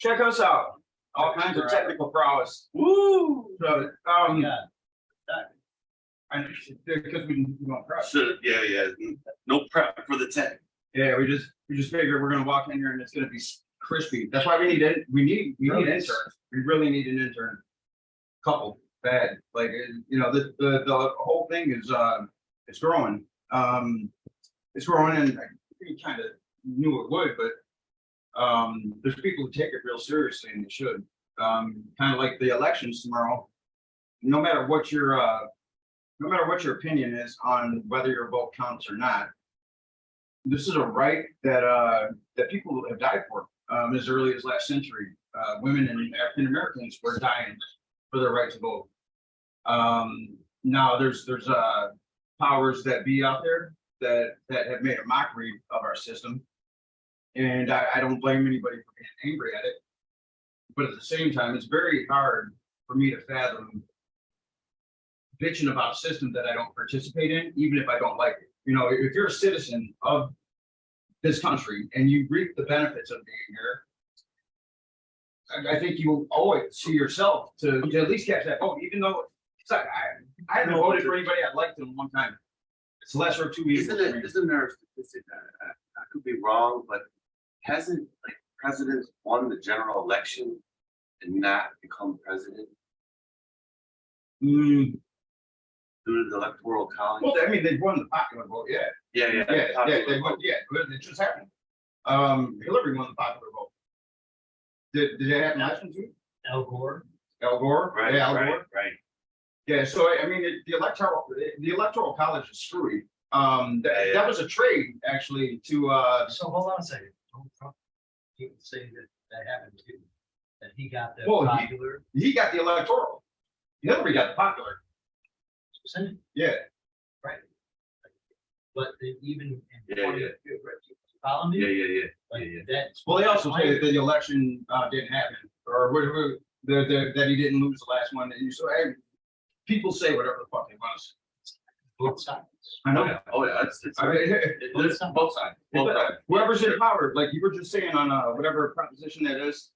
check us out. All kinds of technical prowess. Woo! So, Yeah. because we don't prep. Yeah. No prep for the tech. Yeah, we just figured we're gonna walk in here and it's gonna be crispy. That's why we need it. We need interns. We really need an intern. Couple bad. Like the whole thing is it's growing. It's growing, and we kind of knew it would, but there's people who take it real seriously, and they should. Kind of like the elections tomorrow. No matter what your opinion is on whether your vote counts or not, this is a right that people have died for as early as last century. Women and African Americans were dying for their right to vote. Now there's powers that be out there that have made a mockery of our system, and I don't blame anybody for being angry at it. But at the same time, it's very hard for me to fathom bitching about a system that I don't participate in, even if I don't like it. You know, if you're a citizen of this country and you reap the benefits of being here, I think you owe it to yourself to at least catch that vote, even though it's like, I haven't voted for anybody I'd liked in a long time. It's lesser of two evils. Isn't there a statistic I could be wrong, but hasn't like presidents won the general election and not become president due to the electoral college? Well, I mean, they've won the popular vote, yeah. Yeah. They won, it just happened. Hillary won the popular vote. Did it happen last one too? Al Gore. Al Gore? Right, Yeah, Al right, Gore. right. Yeah, so I mean, the electoral college is screwy. That was a trade actually to. So hold on a second. Don't Trump people say that happened too. That he got the Well, popular. He got the electoral. Hillary got the popular. Percentage. Yeah. Right. But even in Yeah. follow me? Yeah. Like that's Well, they also say that the election didn't happen, or that he didn't lose the last one. And so, hey, people say whatever the fuck they want to say. both sides. I know. Oh yeah, it's I mean, there's both sides. Both sides. whoever's in power, like you were just saying on whatever proposition that is,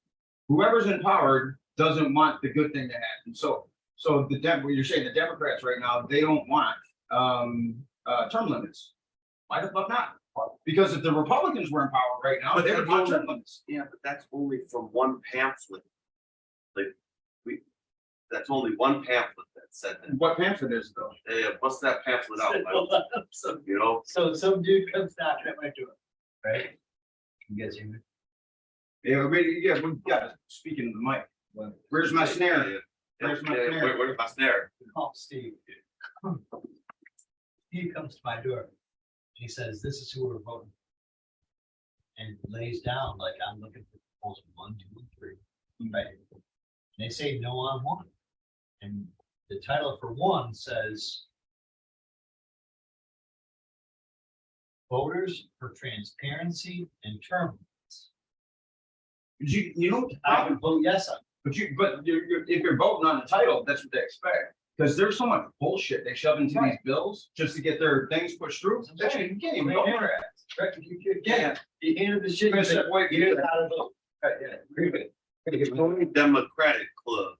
whoever's in power doesn't want the good thing to happen. So you're saying the Democrats right now, they don't want term limits. Why the fuck not? Because if the Republicans were in power right now, they would want term limits. Yeah, but that's only from one pamphlet. Like that's only one pamphlet that said that. What pamphlet is though? Yeah, bust that pamphlet out. So, You know. so some dude comes knocking at my door, right? You guys hear me? We got speaking of the mic. Where's my snare? Where's my snare? Where's my snare? Call Steve. He comes to my door. He says, "This is who we're voting," and lays down like I'm looking for proposal 1, 2, and 3. Right? And they say no on 1, and the title for 1 says "Voters for Transparency and Term Limits." You know, I would vote yes on it. but if you're voting on the title, that's what they expect. Because there's so much bullshit they shove into these bills just to get their things pushed through. That you can't even go for that. You can't. You handed the shit. Finish that way, Here's how to vote. Only Democratic Club.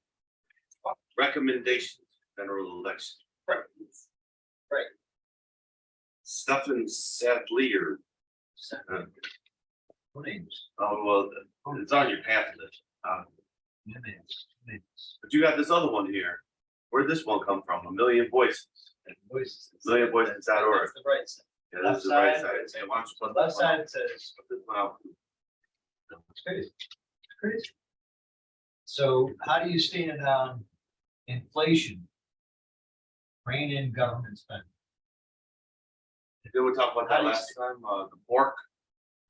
Recommendations, general election. Right. Stephen Sadlier. What names? Oh well, it's on your pamphlet. Names. But you got this other one here. Where'd this one come from? A Million Voices. Voices. MillionVoices.org. That's the right side. Yeah, this is the right side. Yeah, why don't you put Left this one side out? it says Put this one out. it's crazy. It's crazy. So how do you stand on inflation? Rein in government spending. Did we talk about How that do you last time? The pork.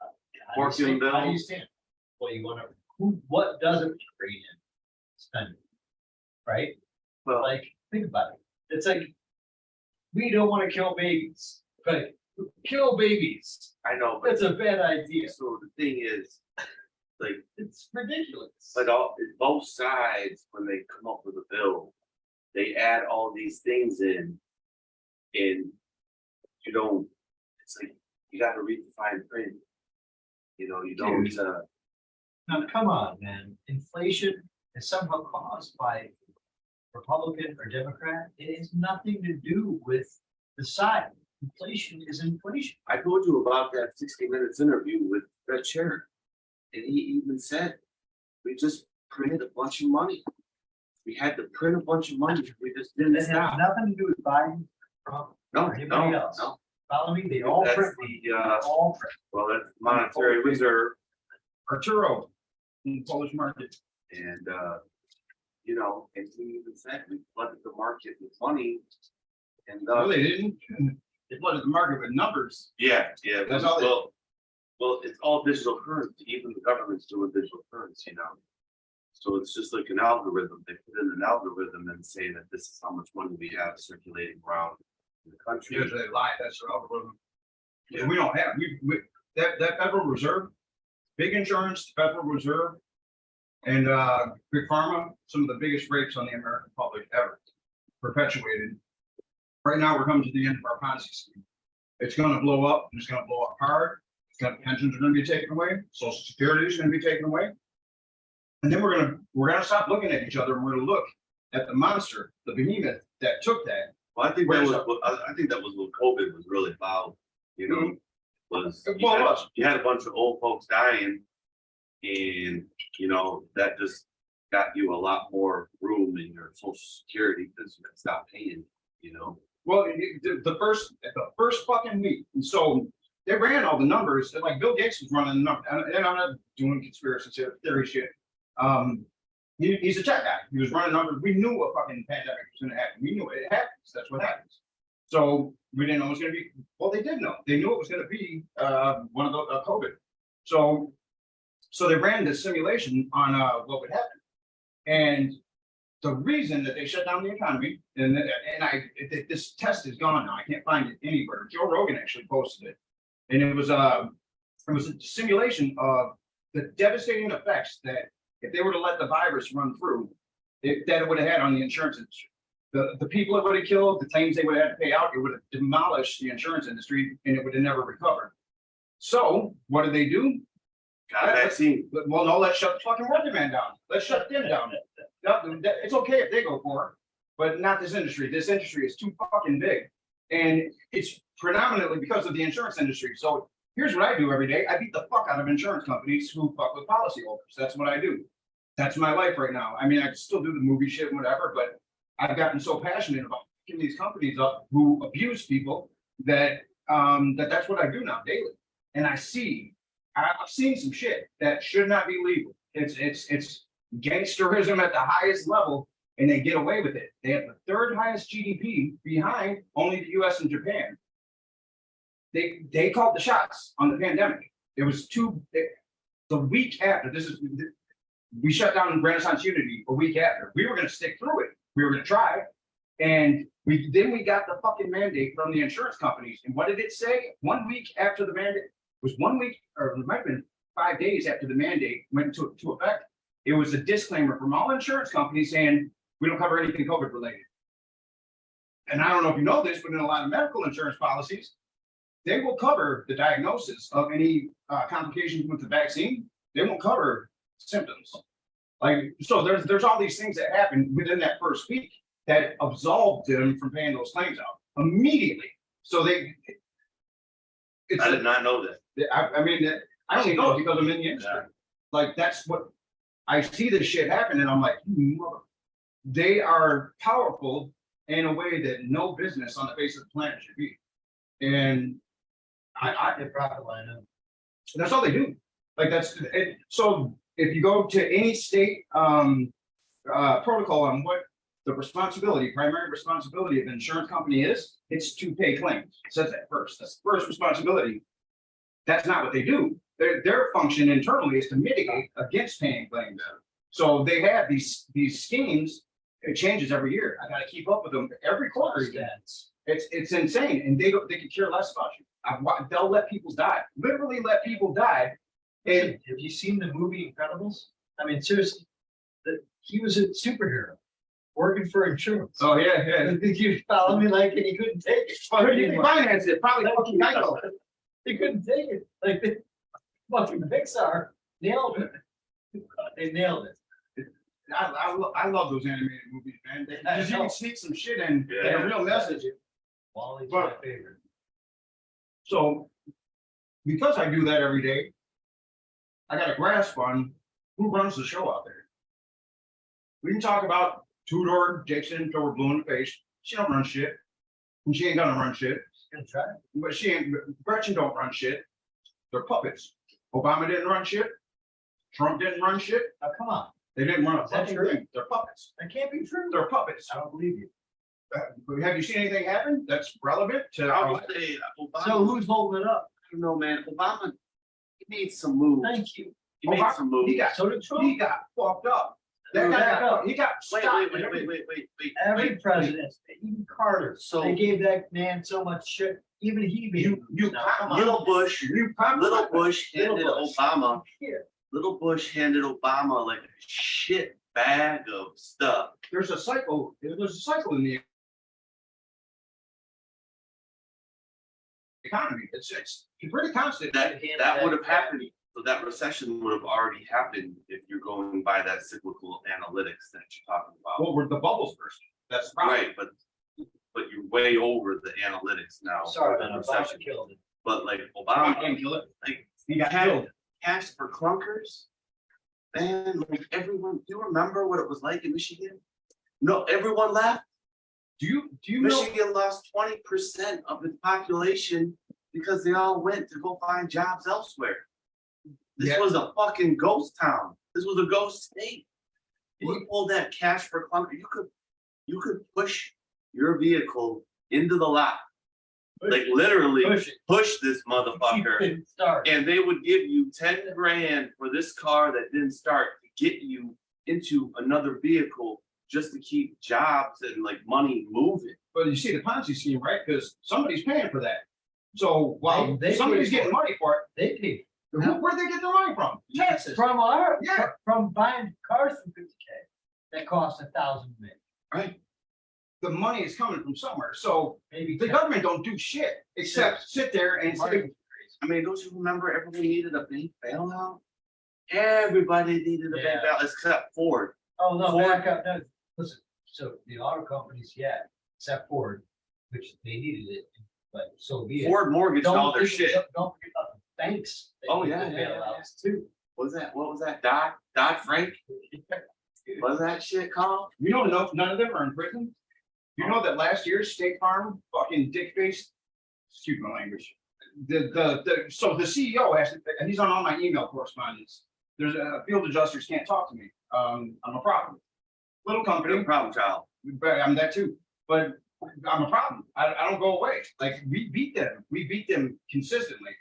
How do you Pork stand- and How do you bills. stand? Well, you want to, what doesn't rein in spending? Right? Well, Like, think about it. It's like, we don't want to kill babies, but kill babies. I know, but That's a bad idea. so the thing is, like, It's ridiculous. but both sides, when they come up with a bill, they add all these things in, and you don't. It's like you got to read the fine print. You know, you don't. Now, come on, man. Inflation is somehow caused by Republican or Democrat. It has nothing to do with the side. Inflation is inflation. I told you about that 60 Minutes interview with the chair. And he even said, we just printed a bunch of money. We had to print a bunch of money. We just didn't It has stop. nothing to do with Biden, Trump, No, or anybody no, else. no. Follow me? They all That's print. the, All print. well, that's monetary reserve. Arturo in the Polish market. And, you know, and he even said, we flooded the market with money. And, No, they didn't. They flooded the market with numbers. yeah, That's all they- well, it's all digital currency, even the government's doing digital currency now. So it's just like an algorithm, they put in an algorithm and say that this is how much money we have circulating around in the country. Yeah, they lie, that's their algorithm. Yeah, we don't have, that Federal Reserve, big insurance, Federal Reserve, and Big Pharma, some of the biggest rapes on the American public ever, perpetuated. Right now, we're coming to the end of our Ponzi scheme. It's gonna blow up, and it's gonna blow up hard. Pensions are gonna be taken away, Social Security is gonna be taken away. And then we're gonna stop looking at each other, and we're gonna look at the monster, the behemoth that took that. Well, I think that was, I think that was what COVID was really about, you know, was. You had a bunch of old folks dying. And, you know, that just got you a lot more room in your social security because you could stop paying, you know. Well, the first fucking week, and so they ran all the numbers, and like Bill Gates was running the numbers, and I'm not doing conspiracy theory shit. He's a tech guy. He was running numbers. We knew a fucking pandemic was gonna happen. We knew it happens. That's what happens. So we didn't know it was gonna be, well, they did know. They knew it was gonna be one of the COVID. So they ran this simulation on what would happen. And the reason that they shut down the economy, this test is gone now. I can't find it anywhere. Joe Rogan actually posted it. And it was a simulation of the devastating effects that if they were to let the virus run through, that it would have had on the insurance industry. The people it would have killed, the claims they would have had to pay out, it would have demolished the insurance industry and it would have never recovered. So what did they do? Got a vaccine. Well, no, let's shut the fucking working man down. Let's shut them down. It's okay if they go for it, but not this industry. This industry is too fucking big. And it's predominantly because of the insurance industry. So here's what I do every day. I beat the fuck out of insurance companies who fuck with policyholders. That's what I do. That's my life right now. I mean, I still do the movie shit and whatever, but I've gotten so passionate about picking these companies up who abuse people that that's what I do now daily. And I've seen some shit that should not be legal. It's gangsterism at the highest level, and they get away with it. They have the third highest GDP behind only the US and Japan. They called the shots on the pandemic. It was the week after, we shut down Renaissance Unity a week after. We were gonna stick through it. We were gonna try. And we got the fucking mandate from the insurance companies. And what did it say? 1 week after the mandate, was 1 week, or it might have been 5 days after the mandate went into effect. It was a disclaimer from all insurance companies saying, we don't cover anything COVID related. And I don't know if you know this, but in a lot of medical insurance policies, they will cover the diagnosis of any complications with the vaccine. They won't cover symptoms. Like, so there's all these things that happen within that first week that absolved them from paying those claims out immediately. So I did not know that. I mean, I only know it because I'm in the industry. Yeah. Like, that's what I see this shit happen, and I'm like, they are powerful in a way that no business on the face of the planet should be. And They profit line up. that's all they do. Like, that's it. So if you go to any state protocol on what the primary responsibility of an insurance company is, it's to pay claims. It says that first. That's the first responsibility. That's not what they do. Their function internally is to mitigate against paying claims. So they have these schemes. It changes every year. I got to keep up with them every quarter. It's insane, and they could care less about you. They'll let people die. Literally let people die. And Have you seen the movie Incredibles? I mean, seriously, he was a superhero working for insurance. oh yeah. You follow me, like, and he couldn't take it. Well, you can finance it. Probably fucking Geico. He couldn't take it. Like, fucking Pixar nailed it. They nailed it. I love those animated movies, man. Because you can sneak some shit in, Yeah. like a real message. Wally's But- my favorite. So, because I do that every day, I got a grasp on who runs the show out there. We can talk about Tudor Dixon until we're blue in the face. She don't run shit. And she ain't gonna run shit. Gonna try. But she ain't, Gretchen don't run shit. They're puppets. Obama didn't run shit. Trump didn't run shit. Oh, come on. They didn't run a Is that fucking true? thing. They're puppets. That can't be true. They're puppets. I don't believe you. Have you seen anything happen that's relevant to I our would life? say Obama. So who's holding it up? I don't know, man. Obama, he made some moves. Thank you. He made some moves. He got, So did Trump. he got fucked up. That guy Back got, up. he got Wait, stopped. wait. Every president, even Carter, So- they gave that man so much shit. Even he made You now, come on. Little Bush, You Little Bush Little handed Bush. Obama, Here. Little Bush handed Obama like a shit bag of stuff. There's a cycle in the economy. It's pretty constant. That would have happened. So that recession would have already happened if you're going by that cyclical analytics that you're talking about. Well, we're the bubbles first. That's the problem. Right, but you're way over the analytics now. Sorry, for man, the Obama recession. killed it. But like Obama Obama, didn't kill it. like He got cash, killed. cash for clunkers. Man, like everyone, do you remember what it was like in Michigan? No, everyone left. Do you know? Michigan lost 20% of its population because they all went to go find jobs elsewhere. This Yeah. was a fucking ghost town. This was a ghost state. And you pulled that cash for clunker. You could push your vehicle into the lot, like literally Push it. push this Keep motherfucker, it started. and they would give you 10 grand for this car that didn't start to get you into another vehicle just to keep jobs and like money moving. But you see the Ponzi scheme, right? Because somebody's paying for that. So while They somebody's pay for getting it. money for They paid. it, where'd they get their money from? Taxes. From our, Yeah. from buying cars for 50K, that cost $1,000 maybe. Right. The money is coming from somewhere. So Maybe the 10. government don't do shit except sit there and say, I mean, don't you remember everyone needed a bank bailout? Everybody needed a bank Yeah. bailout except Ford. Oh, no, Ford- back up, no, listen, so the auto companies, yeah, except Ford, which they needed it, but so be it. Ford mortgaged all their forget- shit. Don't forget about the banks. that Oh, need yeah, the yeah, yeah, bailouts too. What was that? Dodd Frank? What was that shit called? you know, no, none of them are in prison. You know that last year State Farm fucking dick face, excuse my language. So the CEO has to, he's on all my email correspondence. There's field adjusters can't talk to me. I'm a problem. Little No company, problem, child. but I'm that too. But I'm a problem. I don't go away. Like we beat them consistently.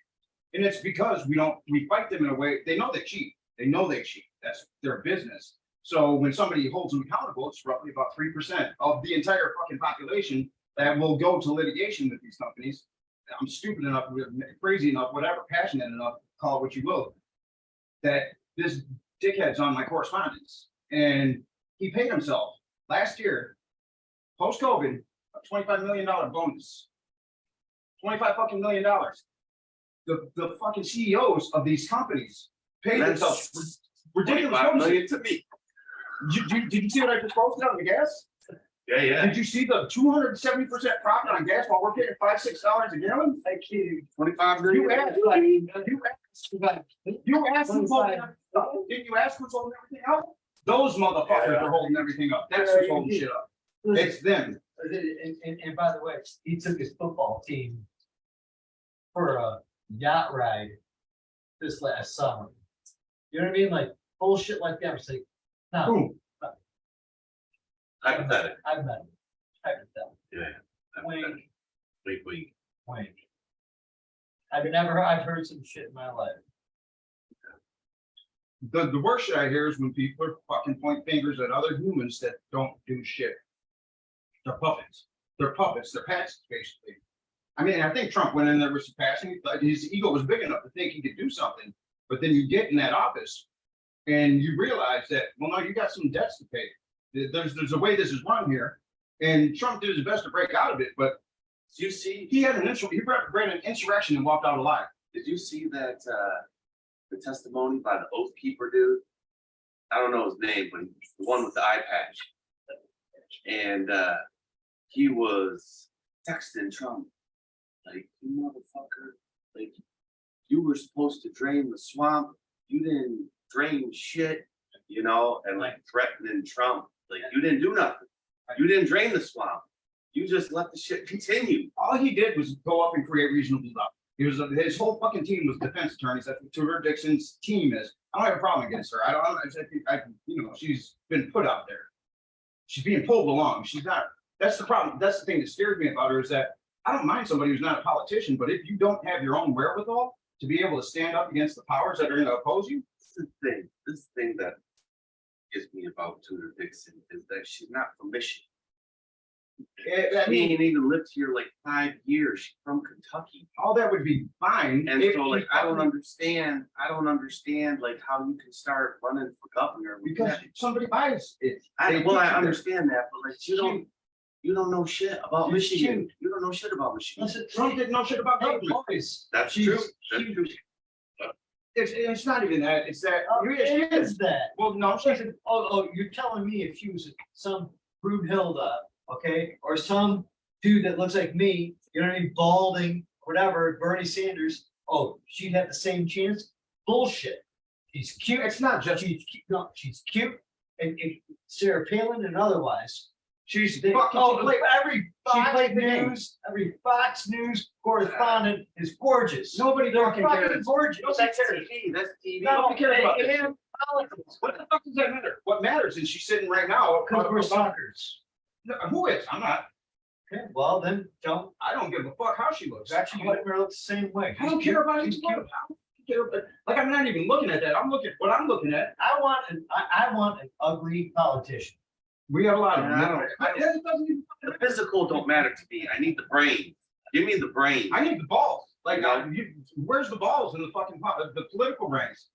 And it's because we fight them in a way, they know they cheat. They know they cheat. That's their business. So when somebody holds them accountable, it's roughly about 3% of the entire fucking population that will go to litigation with these companies. I'm stupid enough, crazy enough, whatever, passionate enough, call it what you will, that this dickhead's on my correspondence. And he paid himself last year, post-COVID, a $25 million bonus. $25 fucking million. The fucking CEOs of these companies paid themselves That's ridiculous 25 bonuses. million to me. Did you see what I just posted on the gas? Yeah, yeah. Did you see the 270% profit on gas while we're paying $5-6 a gallon? I kid 25 million. You asked, you asked who's holding everything up? Didn't you ask who's holding everything up? Those motherfuckers are holding everything up. That's who's holding shit up. It's them. And by the way, he took his football team for a yacht ride this last summer. You know what I mean? Like bullshit like that. It's like, no, Who? Hypothetical. I've met him. Hypothetical. Yeah. Wink, Wink. wink. I've heard some shit in my life. The worst shit I hear is when people are fucking point fingers at other humans that don't do shit. They're puppets. They're puppets. They're pets, basically. I mean, I think Trump went in there with some passing. Like his ego was big enough to think he could do something. But then you get in that office and you realize that, well, no, you got some debts to pay. There's a way this is run here. And Trump did his best to break out of it, but Did you see? he ran an insurrection and walked out alive. Did you see that the testimony by the Oath Keeper dude? I don't know his name, but he's the one with the eye patch. And he was texting Trump, like, you motherfucker, like, you were supposed to drain the swamp, you didn't drain shit, you know, and like threatening Trump, like, you didn't do nothing. You didn't drain the swamp. You just let the shit continue. All he did was go up and create reasonable doubt. His whole fucking team was defense attorneys. That's what Tudor Dixon's team is. I don't have a problem against her. You know, she's been put out there. She's being pulled along. She's not. That's the problem. That's the thing that scares me about her is that I don't mind somebody who's not a politician, but if you don't have your own wherewithal to be able to stand up against the powers that are going to oppose you, This thing that gets me about Tudor Dixon is that she's not from Michigan. I She mean, ain't even lived here like 5 years. She's from Kentucky. all that would be fine. And if so, like, she I don't fucking- understand, like, how you can start running for governor. with because that. somebody buys it. I They teach you understand that, but like, you don't know shit about She's Michigan. cute. You don't know shit about Michigan. Listen, Trump didn't know shit about hey, government. boys, That's she's true. That's cute. true. It's not even that. It's that. It is that. Well, no, she's You're telling me if she was some Brunhilde, okay, or some dude that looks like me, you know what I mean, balding, whatever, Bernie Sanders, oh, she'd have the same chance? Bullshit. She's cute. It's not just. She's cute. No, she's cute, and Sarah Palin and otherwise. She's They, fucking. oh, she played- every she Fox played the game. News, every Fox News correspondent is gorgeous. Nobody They're fucking fucking cares. gorgeous. That's TV. That's TV. No, Nobody cares about they this have politics. What the fuck does that matter? What matters is she's sitting right now. Because we're suckers. No, who is? I'm not. Okay, well, then don't. I don't give a fuck how she looks. Actually, let her look the same way. I don't care about anything. I don't care about- Like, I'm not even looking at that. I'm looking at what I'm looking at. I want an ugly politician. We have a lot of them. I don't- It doesn't even. The physical don't matter to me. I need the brain. Give me the brain. I need the balls. Like, Yeah. where's the balls in the fucking the political brains?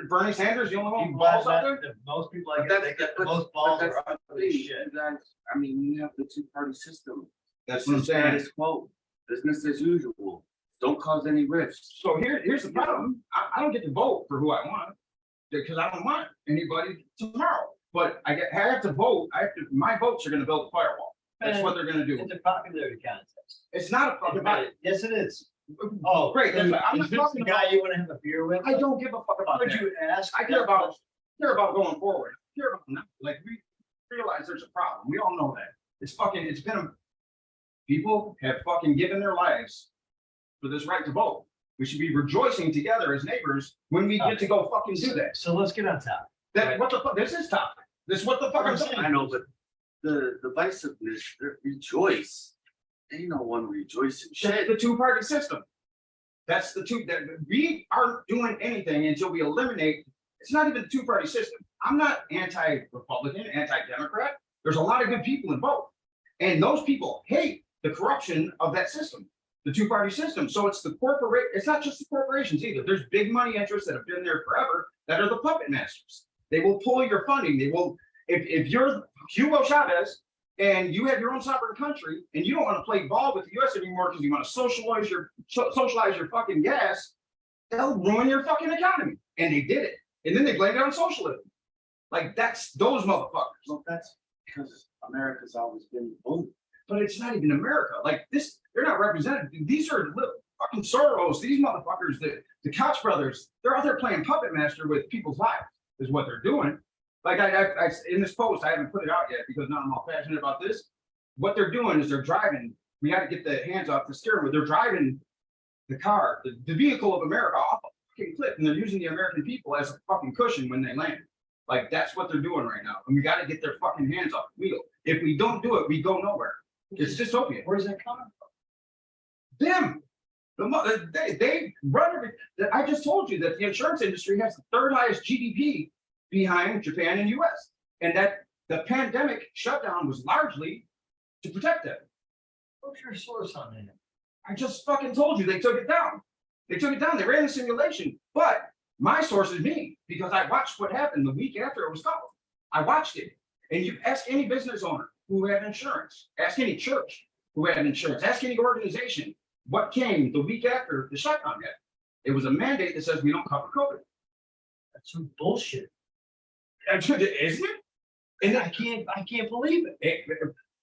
Bernie Sanders, the only one You with balls buy out that, there. that most people But like that's- they get but- the most but balls that's are the ugly thing, shit. you guys, I mean, you have the two-party system. That's what I'm saying. Status quo. Business as usual. Don't cause any rifts. So here's the problem. I don't get to vote for who I want because I don't want anybody tomorrow. But I have to vote. My votes are going to build a firewall. That's what they're going to do. It's a popularity contest. It's not a fucking about it. Yes, it is. Oh, Great, that's right. I'm is not this talking the guy you want to have a beer with? I don't give a fuck about Would that. you ask? I care about going forward. I care about now. Like, we realize there's a problem. We all know that. People have fucking given their lives for this right to vote. We should be rejoicing together as neighbors when we get to go fucking do that. So let's get on top. That, what the fuck, this is topic. This is what the fuck I'm saying. I know, but the divisiveness, rejoice. Ain't no one rejoicing. Shit, the two-party system. That's the two, that we aren't doing anything until we eliminate, it's not even the two-party system. I'm not anti-Republican, anti-Democrat. There's a lot of good people in both. And those people hate the corruption of that system, the two-party system. So it's it's not just the corporations either. There's big money interests that have been there forever that are the puppet masters. They will pull your funding. They will, if you're Hugo Chavez and you have your own sovereign country and you don't want to play ball with the US anymore because you want to socialize your fucking gas, they'll ruin your fucking economy. And they did it. And then they blamed it on socialism. Like, that's those motherfuckers. Well, that's because America's always been bullied. But it's not even America. Like, this, they're not represented. These are fucking Soros, these motherfuckers, the Koch brothers, they're out there playing puppet master with people's lives, is what they're doing. Like, I in this post, I haven't put it out yet because now I'm all passionate about this. What they're doing is they're driving. We got to get the hands off the steering wheel. They're driving the car, the vehicle of America off a fucking cliff, and they're using the American people as a fucking cushion when they land. Like, that's what they're doing right now. And we got to get their fucking hands off the wheel. If we don't do it, we go nowhere. It's dystopia. Where's that coming from? Them. They run every. I just told you that the insurance industry has the third highest GDP behind Japan and US. And that the pandemic shutdown was largely to protect them. What's your source on that? I just fucking told you they took it down. They took it down. They ran the simulation. But my source is me because I watched what happened the week after it was called. I watched it. And you ask any business owner who had insurance, ask any church who had insurance, ask any organization what came the week after the shutdown hit. It was a mandate that says we don't cover COVID. That's some bullshit. Isn't it? And I can't believe it.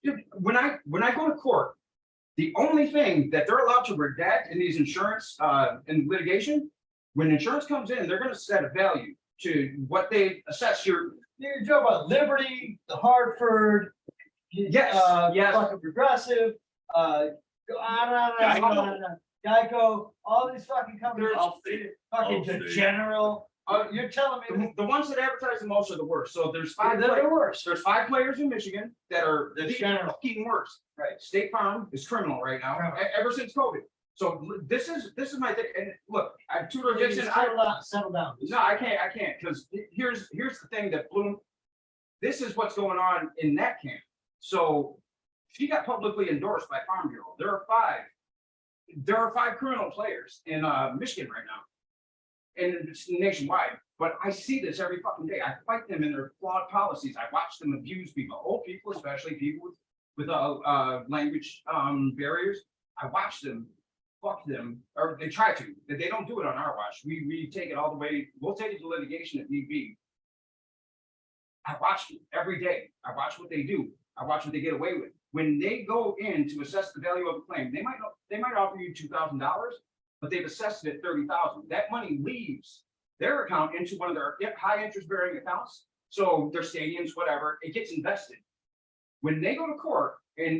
dude, when I go to court, the only thing that they're allowed to redact in these insurance, in litigation, when insurance comes in, they're gonna set a value to what they assess your. You're talking about Liberty, the Hartford. Yes, yes. Fucking Progressive, go on, Geico, all these fucking companies, fucking the Allstate. General. You're telling me The ones that advertise the most are the worst. So there's five. they're the worst. There's 5 players in Michigan that are the General. fucking worst. Right. State Farm is criminal right now, Criminal. ever since COVID. So this is my thing. And look, I tutor You Dixon. settle down. No, I can't, because here's the thing that blew. This is what's going on in that camp. So she got publicly endorsed by Farm Bureau. There are five criminal players in Michigan right now, and it's nationwide. But I see this every fucking day. I fight them in their flawed policies. I watch them abuse people, old people, especially people with language barriers. I watch them fuck them, or they try to. They don't do it on our watch. We take it all the way. We'll take it to litigation if need be. I watch them every day. I watch what they do. I watch what they get away with. When they go in to assess the value of a claim, they might offer you $2,000, but they've assessed it at $30,000. That money leaves their account into one of their high interest bearing accounts. So their stadiums, whatever, it gets invested. When they go to court and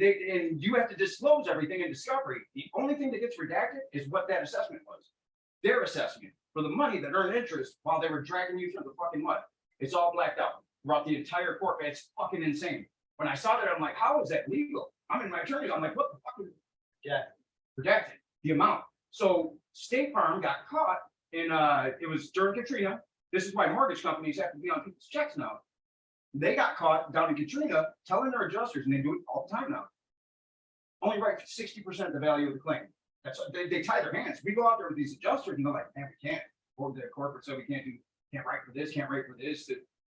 you have to disclose everything in discovery, the only thing that gets redacted is what that assessment was. Their assessment for the money that earned interest while they were dragging you through the fucking mud. It's all blacked out throughout the entire court. It's fucking insane. When I saw that, I'm like, how is that legal? I'm in my attorney. I'm like, what the fuck is redacted? The amount. So State Farm got caught in it was during Katrina. This is why mortgage companies have to be on people's checks now. They got caught down in Katrina telling their adjusters, and they do it all the time now. Only write 60% of the value of the claim. That's they tie their hands. We go out there with these adjusters and they're like, man, we can't. Or the corporate said we can't write for this, can't write for this.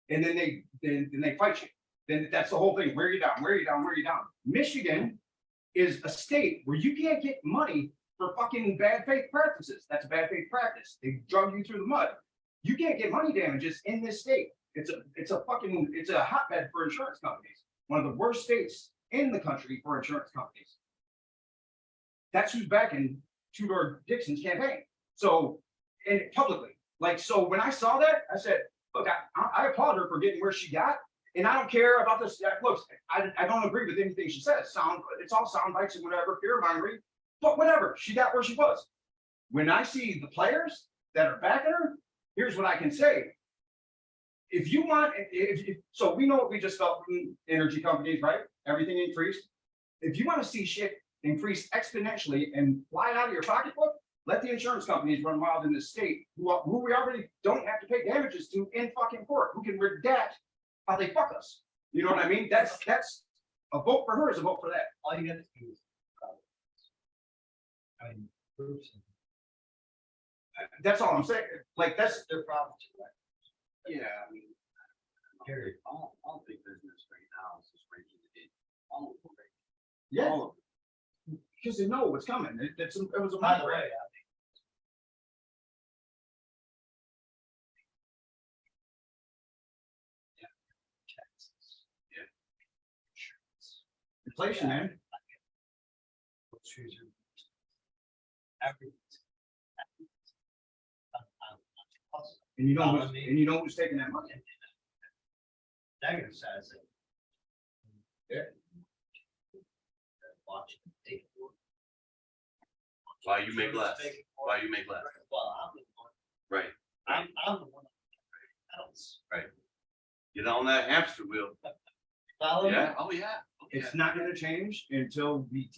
And then they fight you. Then that's the whole thing. Wear you down, wear you down, wear you down. Michigan is a state where you can't get money for fucking bad faith practices. That's a bad faith practice. They drug you through the mud. You can't get money damages in this state. It's a hotbed for insurance companies. One of the worst states in the country for insurance companies. That's who's backing Tudor Dixon's campaign. So, and publicly, like, so when I saw that, I said, look, I applaud her for getting where she got. And I don't care about this. Look, I don't agree with anything she says. It's all sound bites and whatever, fear mongering, but whatever. She got where she was. When I see the players that are backing her, here's what I can say. If you want, so we know what we just felt from energy companies, right? Everything increased. If you want to see shit increase exponentially and fly out of your pocketbook, let the insurance companies run wild in this state, who we already don't have to pay damages to in fucking court, who can redact how they fuck us. You know what I mean? That's a vote for her is a vote for that. All you got to do is, I mean, proofs. That's all I'm saying. Like that's Their problem. Yeah, I mean, Period. all big business right now is just raising it. All of them. yeah, All of them. because they know what's coming. It was a By the money way, grab. Texas. Yeah. Insurance. Inflation, man. Groceries are- everything's- And you know who's taking that money. Negative side is it. Yeah. Watching. Take it. Why you make less? Why you make less? Well, I'm the one. Right. I'm the one. Else. Get on that hamster wheel. Follow me? Yeah. Oh yeah. Oh, yeah. It's not gonna change until we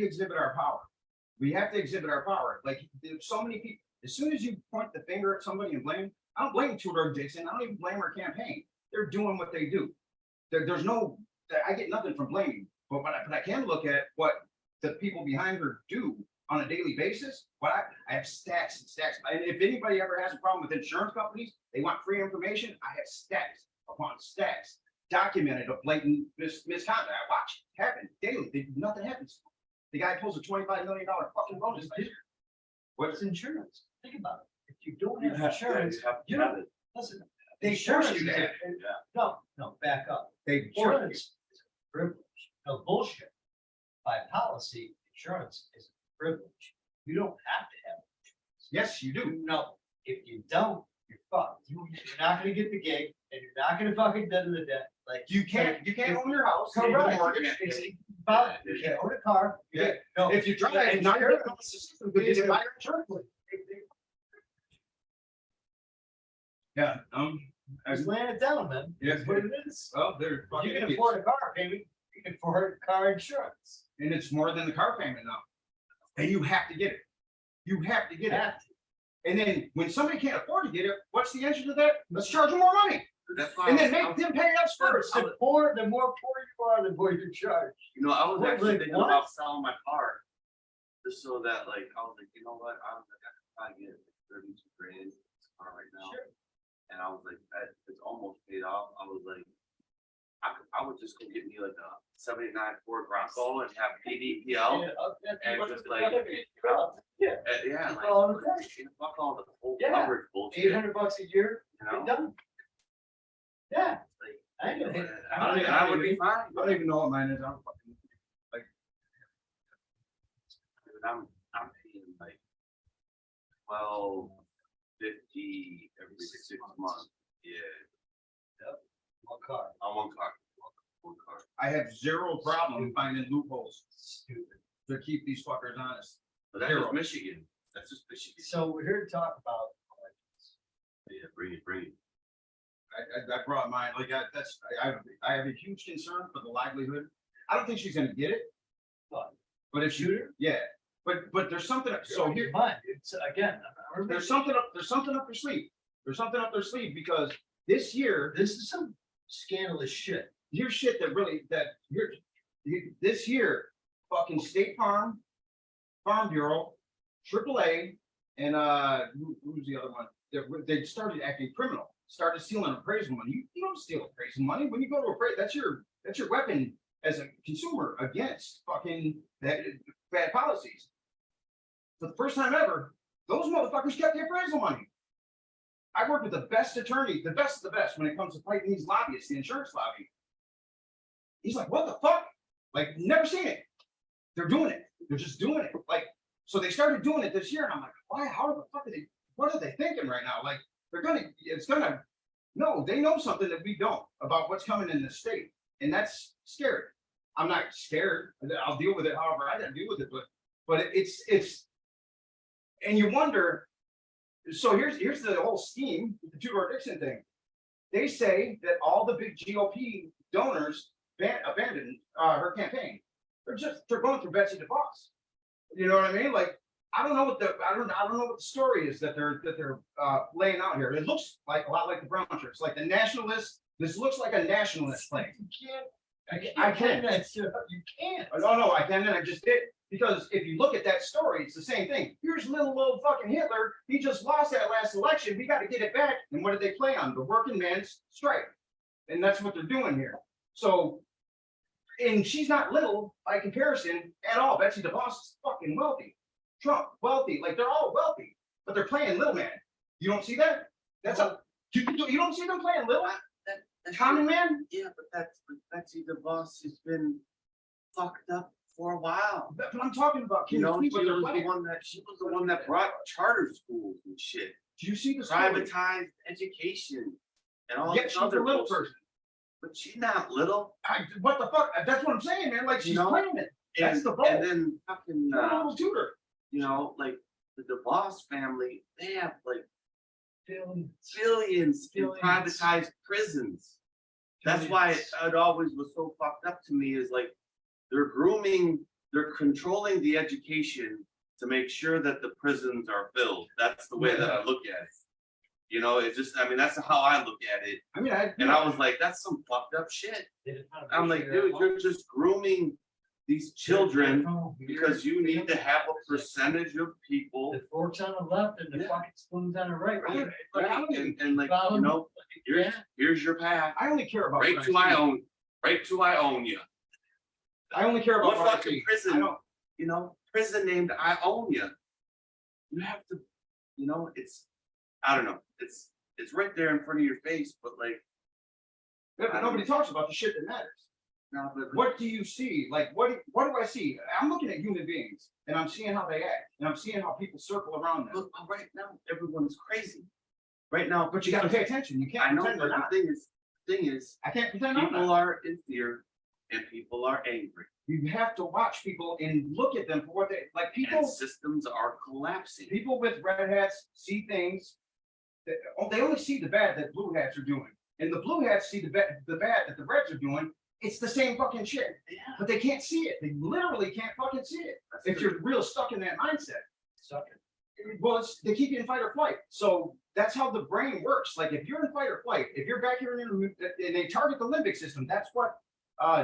exhibit our power. We have to exhibit our power. Like there's so many people, as soon as you point the finger at somebody and blame, I don't blame Tudor Dixon. I don't even blame her campaign. They're doing what they do. There's no, I get nothing from blaming, but I can look at what the people behind her do on a daily basis. I have stats and stats. And if anybody ever has a problem with insurance companies, they want free information. I have stats upon stats documented of blatant misconduct. I watch it happen daily. Nothing happens. The guy pulls a $25 million fucking bonus last year. What's insurance? Think about it. If you don't You have have insurance, to have you to have don't, it. listen, They force you to Insurance have is it. no, back up. They force Insurance is a privilege. No bullshit. By policy, insurance is a privilege. You don't have to have insurance. Yes, you do. No, if you don't, you're fucked. You're not gonna get the gig and you're not gonna fucking like. You can't own your house. you Correct. need a mortgage. You can't own a car. Yeah. No. If you drive, now you're gonna get it by your insurance. Yeah, Just laying it down, man. Yeah. That's what it is. well, they're fucking You can idiots. afford a car payment, you can afford car insurance. And it's more than the car payment now. And you have to get it. You have to get it. Have to. And then when somebody can't afford to get it, what's the answer to that? Let's charge them more money. That's why. And then make them pay us first. The more poor you are, the more you charge. You know, I was What, actually like, thinking what? about selling my car. Just so that, like, I was like, you know what, I was like, I could probably get 32 grand in this car right now. Sure. And I was like, it's almost paid off. I was like, I would just go get me like a 79 Ford Bronco and have PDPL. And just like, Yeah. Yeah, like, all the time. fuck all the whole Yeah. coverage bullshit. $800 a year, You you're know, done. Yeah, like, I ain't gonna hit. I would be fine. I don't even know what mine is. I'm fucking like, I'm paying like $12.50 every 6 months. Yeah, One car. on one car. One car. I have zero problem finding loopholes Stupid. to keep these fuckers honest. But that's Zero. just Michigan. That's just Michigan. So we're here to talk about elections. Yeah, bring it, bring it. I brought mine, like, I have a huge concern for the livelihood. I don't think she's gonna get it. But if she, yeah, but there's something, so here, Mine, it's again, there's something up their sleeve. There's something up their sleeve because this year, this is some scandalous shit. here's shit that really, this year, fucking State Farm Bureau, AAA, and who's the other one? They started acting criminal, started stealing appraisal money. You don't steal appraisal money. When you go to appraise, that's your weapon as a consumer against fucking bad policies. For the first time ever, those motherfuckers kept the appraisal money. I work with the best attorney, the best of the best when it comes to fighting these lobbyists, the insurance lobby. He's like, what the fuck? Like, never seen it. They're doing it. They're just doing it. Like, so they started doing it this year, and I'm like, why? How the fuck are they? What are they thinking right now? Like, no, they know something that we don't about what's coming in the state, and that's scary. I'm not scared. I'll deal with it however I gotta deal with it, but it's, and you wonder. So here's the whole scheme with the Tudor Dixon thing. They say that all the big GOP donors abandoned her campaign. They're going through Betsy DeVos. You know what I mean? Like, I don't know what the story is that they're laying out here. It looks like a lot like the Brown shirts, like the nationalists. This looks like a nationalist thing. You can't. I can't. You can't. No, I can, and I just did. Because if you look at that story, it's the same thing. Here's little old fucking Hitler. He just lost that last election. We got to get it back. And what did they play on? The working man's strike. And that's what they're doing here. So, and she's not little by comparison at all. Betsy DeVos is fucking wealthy. Trump, wealthy. Like, they're all wealthy. But they're playing little man. You don't see that? You don't see them playing little man? Common man? Yeah, but Betsy DeVos has been fucked up for a while. That's what I'm talking about. You know, see she what they're was playing? the one that brought charter schools and shit, Do you see the story? privatized education and all Yeah, this she's a other little bullshit. person. But she's not little. What the fuck? That's what I'm saying, man. Like, she's You know, playing it. That's And, the vote. and then fucking, You're a little tutor. you know, like the DeVos family, they have like Billions. billions in Billions. privatized prisons. That's why it always was so fucked up to me is like they're controlling the education to make sure that the prisons are filled. That's the way that I look at it. You know, it's just, I mean, that's how I look at it. I mean, And I was like, that's some fucked up shit. They didn't have I'm like, dude, you're just grooming these children because you need to have a percentage of people. The forks on the left and the Yeah. fucking spoons on the right. Right. But I don't even- And like, you know, here's your path. I only care about Right what to I see. I own you. I only care about What what I fucking see. prison? I don't. You know, prison named I own you. You have to, you know, I don't know. It's it's right there in front of your face, but like, Yeah, but nobody talks about the shit that matters. no, but What do you see? Like, what do I see? I'm looking at human beings and I'm seeing how they act and I'm seeing how people circle around them. look, right now, everyone's crazy. Right now, But you got to pay attention. You I can't know, pretend but they're not. the thing is, I can't pretend I'm people not. are in fear and people are angry. You have to watch people and look at them for what they like. And People systems are collapsing. with red hats see things that they only see the bad that blue hats are doing, and the blue hats see the bad that the reds are doing. It's the same fucking shit, Yeah, but they can't see it. They literally can't fucking see it that's if the- you're real stuck in that mindset. Suck it. Well, they keep you in fight or flight. So that's how the brain works. Like if you're in fight or flight, if you're back here and they target the limbic system, that's what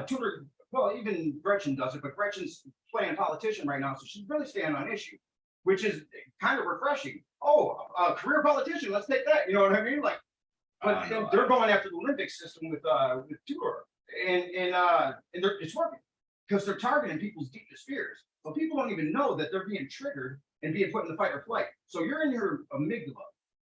Tudor, well, even Gretchen does it, but Gretchen's playing politician right now, so she's really staying on issue, which is kind of refreshing. Oh, a career politician, let's take that. You know what I mean? Like, but no, they're going after the limbic system with Tudor, and it's working because they're targeting people's deepest fears. But people don't even know that they're being triggered and being put in the fight or flight. So you're in your amygdala,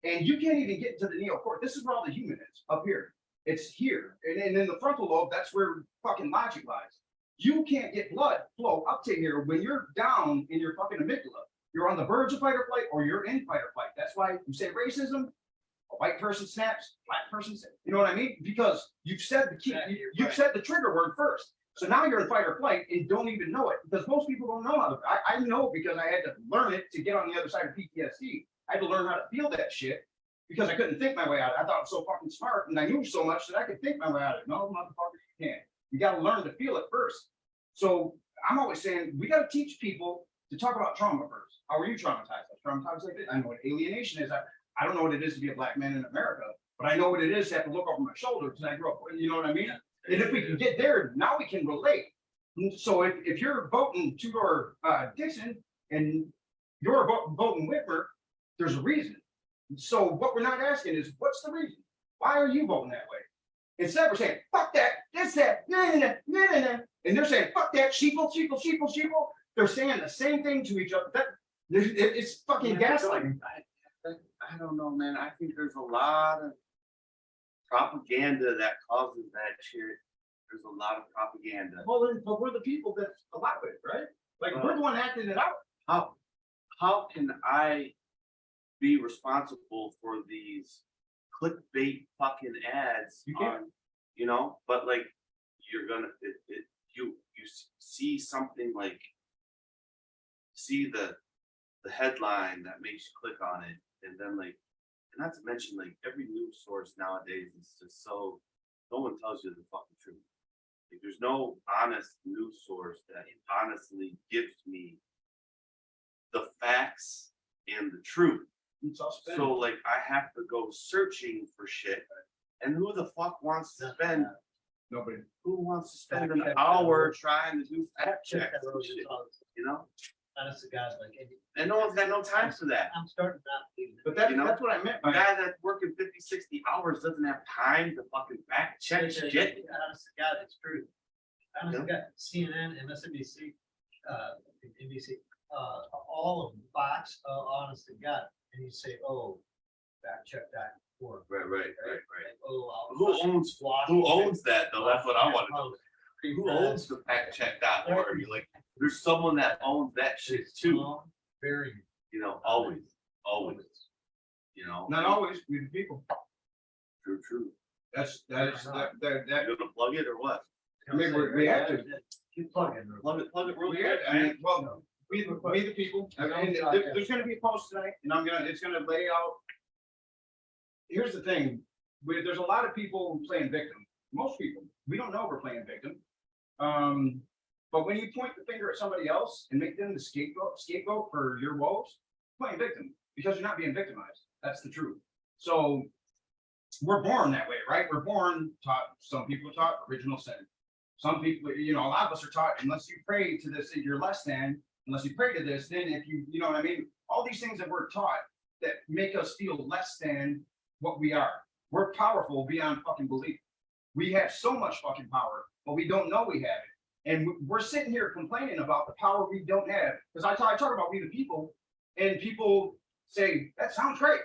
and you can't even get into the neocortex. This is where all the human is, up here. It's here. And in the frontal lobe, that's where fucking logic lies. You can't get blood flow up to here when you're down in your fucking amygdala. You're on the verge of fight or flight, or you're in fight or flight. That's why you say racism, a white person snaps, black person snaps. You know what I mean? Because you've said the key, you've said the trigger word first. So now you're in fight or flight and don't even know it, because most people don't know how to. I know because I had to learn it to get on the other side of PTSD. I had to learn how to feel that shit because I couldn't think my way out of it. I thought I was so fucking smart and I knew so much that I could think my way out of it. No, motherfucker, you can't. You got to learn to feel it first. So I'm always saying we got to teach people to talk about trauma first. How were you traumatized? I was traumatized like this. I know what alienation is. I don't know what it is to be a black man in America, but I know what it is to have to look over my shoulder because I grew up. You know what I mean? And if we can get there, now we can relate. So if you're voting Tudor Dixon and you're voting Whitmer, there's a reason. So what we're not asking is, what's the reason? Why are you voting that way? Instead, we're saying, fuck that, this, that, nah. And they're saying, fuck that, sheeple. They're saying the same thing to each other. It's fucking gaslighting. I don't know, man. I think there's a lot of propaganda that causes that shit. There's a lot of propaganda. Well, but we're the people that allow it, right? Like we're the one acting it out. How can I be responsible for these clickbait fucking ads? You can't. You know, but like you're gonna you see something like the headline that makes you click on it, and then like, and not to mention like every news source nowadays is just so no one tells you the fucking truth. Like, there's no honest news source that honestly gives me the facts and the truth. It's all spin. So like I have to go searching for shit. And who the fuck wants to spend Nobody. who wants to spend Fact an check hour that. trying to do fact Check checks that and road, shit, it's all- you know? Honest to God, like, And no one's got no time for that. I'm starting not to. But that's You know? that's what I meant A by guy that's working 50, 60 hours doesn't have time to fucking fact check shit. Honest to God, it's true. Honest to God, CNN, MSNBC, NBC, all of them, Fox, honest to God, and you say, oh, fact check that before. Right. Oh, Who owns that though? That's what I want to know. Who owns the fact check.org? You're like, there's someone that owns that shit too. Very. You know, always. You know, not always we the people. true. That is that. You're gonna plug it or what? I mean, we have to. Keep plugging. Plug it real We quick. have, I mean, well, we the people. And there's going to be a post tonight, and it's going to lay out. Here's the thing: there's a lot of people playing victim. Most people, we don't know we're playing victim. But when you point the finger at somebody else and make them the scapegoat for your woes, you're playing victim because you're not being victimized. That's the truth. So we're born that way, right? We're born taught. Some people are taught original sin. Some people, a lot of us are taught, unless you pray to this, you're less than. Unless you pray to this, then if you know what I mean. All these things that we're taught that make us feel less than what we are. We're powerful beyond fucking belief. We have so much fucking power, but we don't know we have it. And we're sitting here complaining about the power we don't have. Because I talk about we the people, and people say, that sounds great.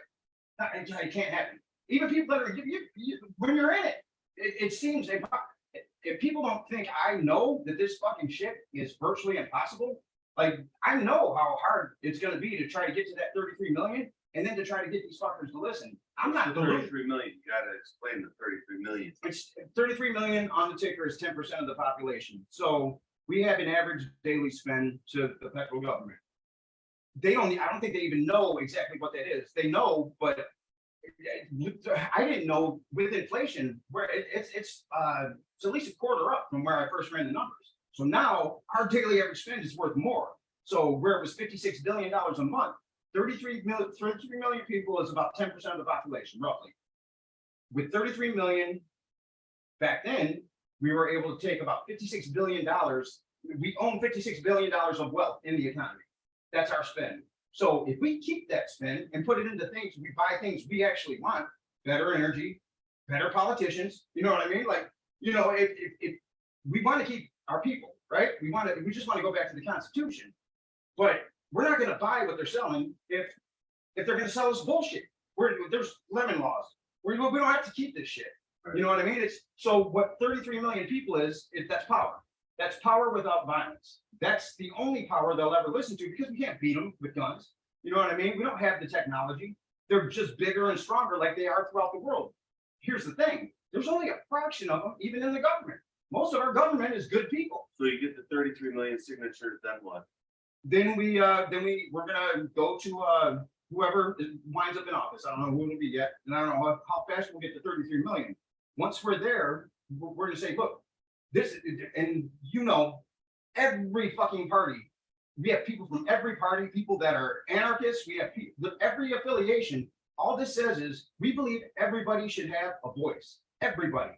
It can't happen. even people that are, when you're in it, it seems, if people don't think I know that this fucking shit is virtually impossible, like, I know how hard it's gonna be to try to get to that 33 million, and then to try to get these fuckers to listen. I'm not the 33 million, you gotta explain the 33 million. It's 33 million on the ticker is 10% of the population. So we have an average daily spend to the federal government. I don't think they even know exactly what that is. They know, but I didn't know with inflation where it's at least a quarter up from where I first ran the numbers. So now our daily average spend is worth more. So where it was $56 billion a month, 33 million people is about 10% of the population, roughly. With 33 million back then, we were able to take about $56 billion. We own $56 billion of wealth in the economy. That's our spend. So if we keep that spend and put it into things, we buy things we actually want, better energy, better politicians, you know what I mean? Like, you know, if we want to keep our people, right? We just want to go back to the Constitution, but we're not going to buy what they're selling if they're going to sell us bullshit. There's lemon laws. We don't have to keep this shit. Right. You know what I mean? It's so what 33 million people is that's power. That's power without violence. That's the only power they'll ever listen to because we can't beat them with guns. You know what I mean? We don't have the technology. They're just bigger and stronger like they are throughout the world. Here's the thing. There's only a fraction of them, even in the government. Most of our government is good people. So you get the 33 million signatures, then what? Then we're gonna go to whoever winds up in office. I don't know who it'll be yet, and I don't know how fast we'll get to 33 million. Once we're there, we're gonna say, look, this, and you know, every fucking party, we have people from every party, people that are anarchists, we have people, every affiliation. All this says is we believe everybody should have a voice. Everybody.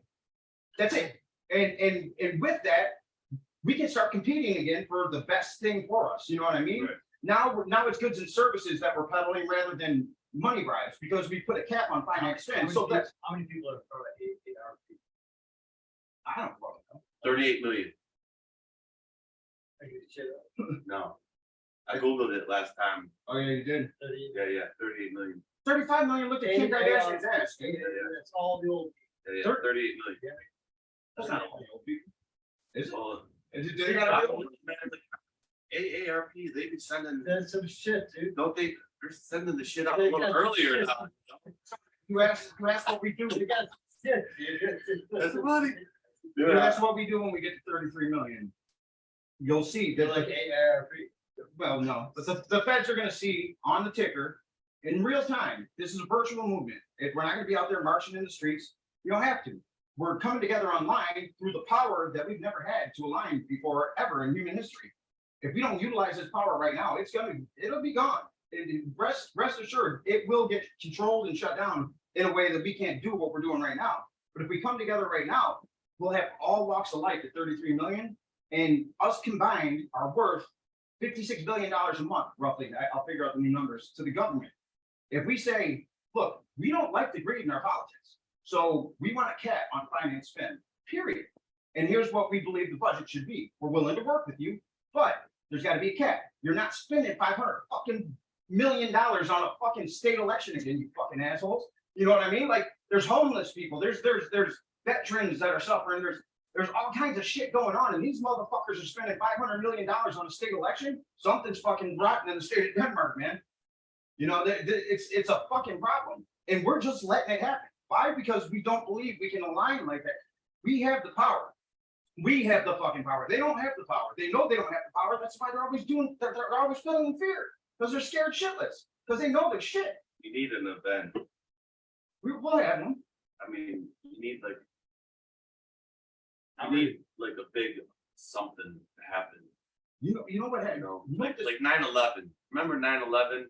That's it. And with that, we can start competing again for the best thing for us. You know what I mean? Right. Now it's goods and services that we're peddling rather than money bribes because we put a cap on finance spend. So that's how many people are pro AARP? I don't fucking know. 38 million. No. I Googled it last time. Oh yeah, you did? Yeah, 38 million. 35 million looked at Kim Kardashian's ass. That's all the old people. Yeah, 38 million. Yeah. That's not all the old people. Is it? All They gotta be old? AARP, they be sending, That's some shit, dude. don't they, they're sending the shit out a little earlier now. You asked what we do. We got shit, dude. That's funny. That's what we do when we get to 33 million. You'll see They're that like AARP. well, no, but the feds are gonna see on the ticker in real time. This is a virtual movement. We're not gonna be out there marching in the streets. You don't have to. We're coming together online through the power that we've never had to align before ever in human history. If we don't utilize this power right now, it'll be gone. Rest assured, it will get controlled and shut down in a way that we can't do what we're doing right now. But if we come together right now, we'll have all walks of life at 33 million, and us combined are worth $56 billion a month, roughly. I'll figure out the new numbers to the government. If we say, look, we don't like the greed in our politics, so we want a cap on finance spend, period. And here's what we believe the budget should be. We're willing to work with you, but there's got to be a cap. You're not spending $500 fucking million on a fucking state election again, you fucking assholes. You know what I mean? Like, there's homeless people, there's veterans that are suffering, there's all kinds of shit going on, and these motherfuckers are spending $500 million on a state election. Something's fucking rotten in the state of Denmark, man. You know, it's a fucking problem, and we're just letting it happen. Why? Because we don't believe we can align like that. We have the power. We have the fucking power. They don't have the power. They know they don't have the power. That's why they're always feeling in fear, because they're scared shitless, because they know they're shit. You need an event. We'll have them. I mean, you need like a big something to happen. You know what happened? Like 9/11. Remember 9/11?